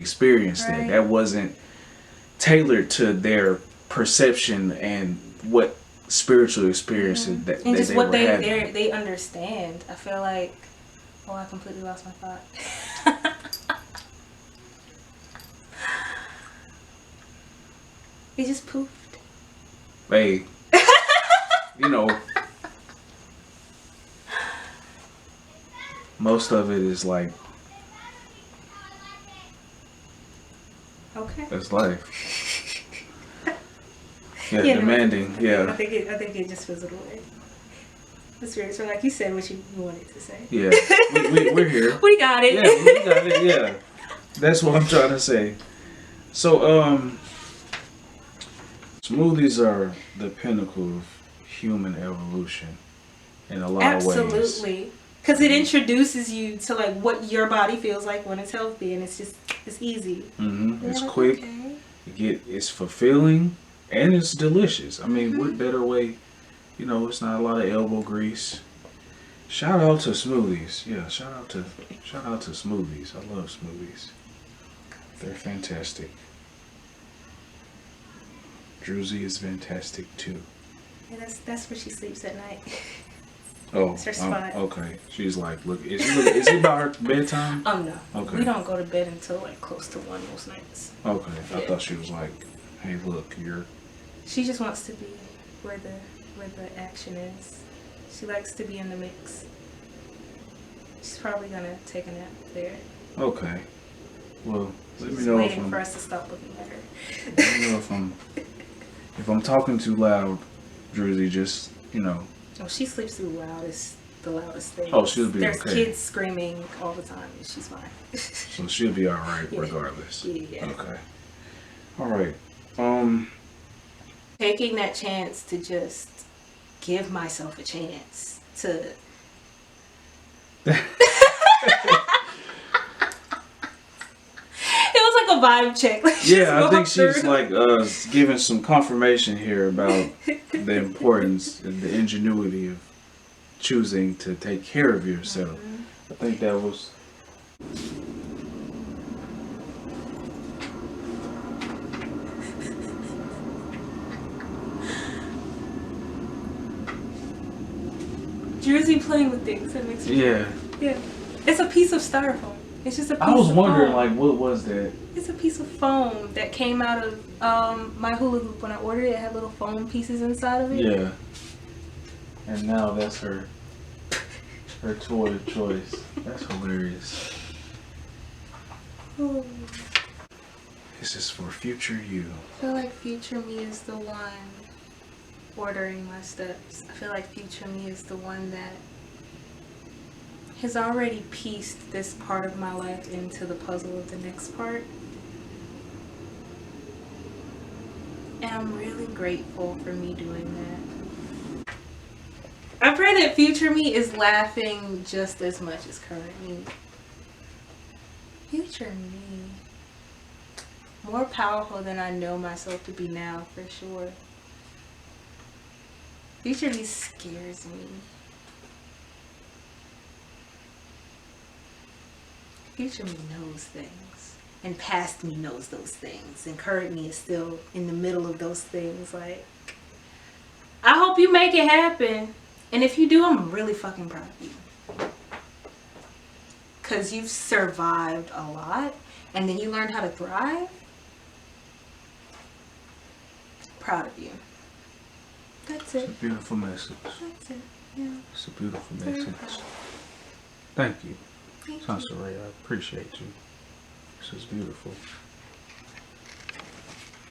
Experience that. That wasn't tailored to their perception and what spiritual experiences that, and that just they what were having. they understand. I feel like, I completely lost my thought. It just poofed. Hey, you know, most of it is like, okay, that's life. Yeah, demanding. Yeah. I think it just fizzled away. The spirits were like, you said what you wanted to say. Yeah, we're here. We got it. Yeah, we got it. Yeah, that's what I'm trying to say. So, smoothies are the pinnacle of human evolution in a lot of ways. Absolutely, because it introduces you to like what your body feels like when it's healthy, and it's easy. It's quick. Okay. It's fulfilling. And it's delicious. I mean, what better way? You know, it's not a lot of elbow grease. Shout out to smoothies. Yeah, shout out to smoothies. I love smoothies. They're fantastic. Druzy is fantastic too. Yeah, that's where she sleeps at night. Oh, it's her spot. Okay. She's like, look, is it about her bedtime? No. Okay. We don't go to bed until like close to 1 most nights. Okay. I thought she was like, hey, look, She just wants to be where the action is. She likes to be in the mix. She's probably gonna take a nap there. Okay. Well, let me She's know waiting for us to stop looking at her. Let me know if I'm talking too loud, Druzy. Just Oh, she sleeps through the loudest thing. Oh, she'll be There's okay. kids screaming all the time, and she's fine. So she'll be all right regardless. Yeah. Okay. All right. Taking that chance to just give myself a chance to. It was like a vibe check. Yeah, I think she's like giving some confirmation here about the importance and the ingenuity of choosing to take care of yourself. I think that was. Druzy playing with things that makes me. Yeah. It's a piece of styrofoam. It's just a piece of foam. I was wondering, like, what was that? It's a piece of foam that came out of my hula hoop. When I ordered it, it had little foam pieces inside of it. Yeah. And now that's her toy of choice. That's hilarious. Oh. This is for future you. I feel like future me is the one ordering my steps. I feel like future me is the one that has already pieced this part of my life into the puzzle of the next part. And I'm really grateful for me doing that. I pray that future me is laughing just as much as current me. Future me. More powerful than I know myself to be now, for sure. Future me scares me. Future me knows things, and past me knows those things, and current me is still in the middle of those things. Like, I hope you make it happen, and if you do, I'm really fucking proud of you, because you've survived a lot, and then you learned how to thrive. Proud of you. That's it. It's a beautiful message. That's it. Yeah. It's a beautiful message. Thank you. Sunserae, I appreciate you. This is beautiful.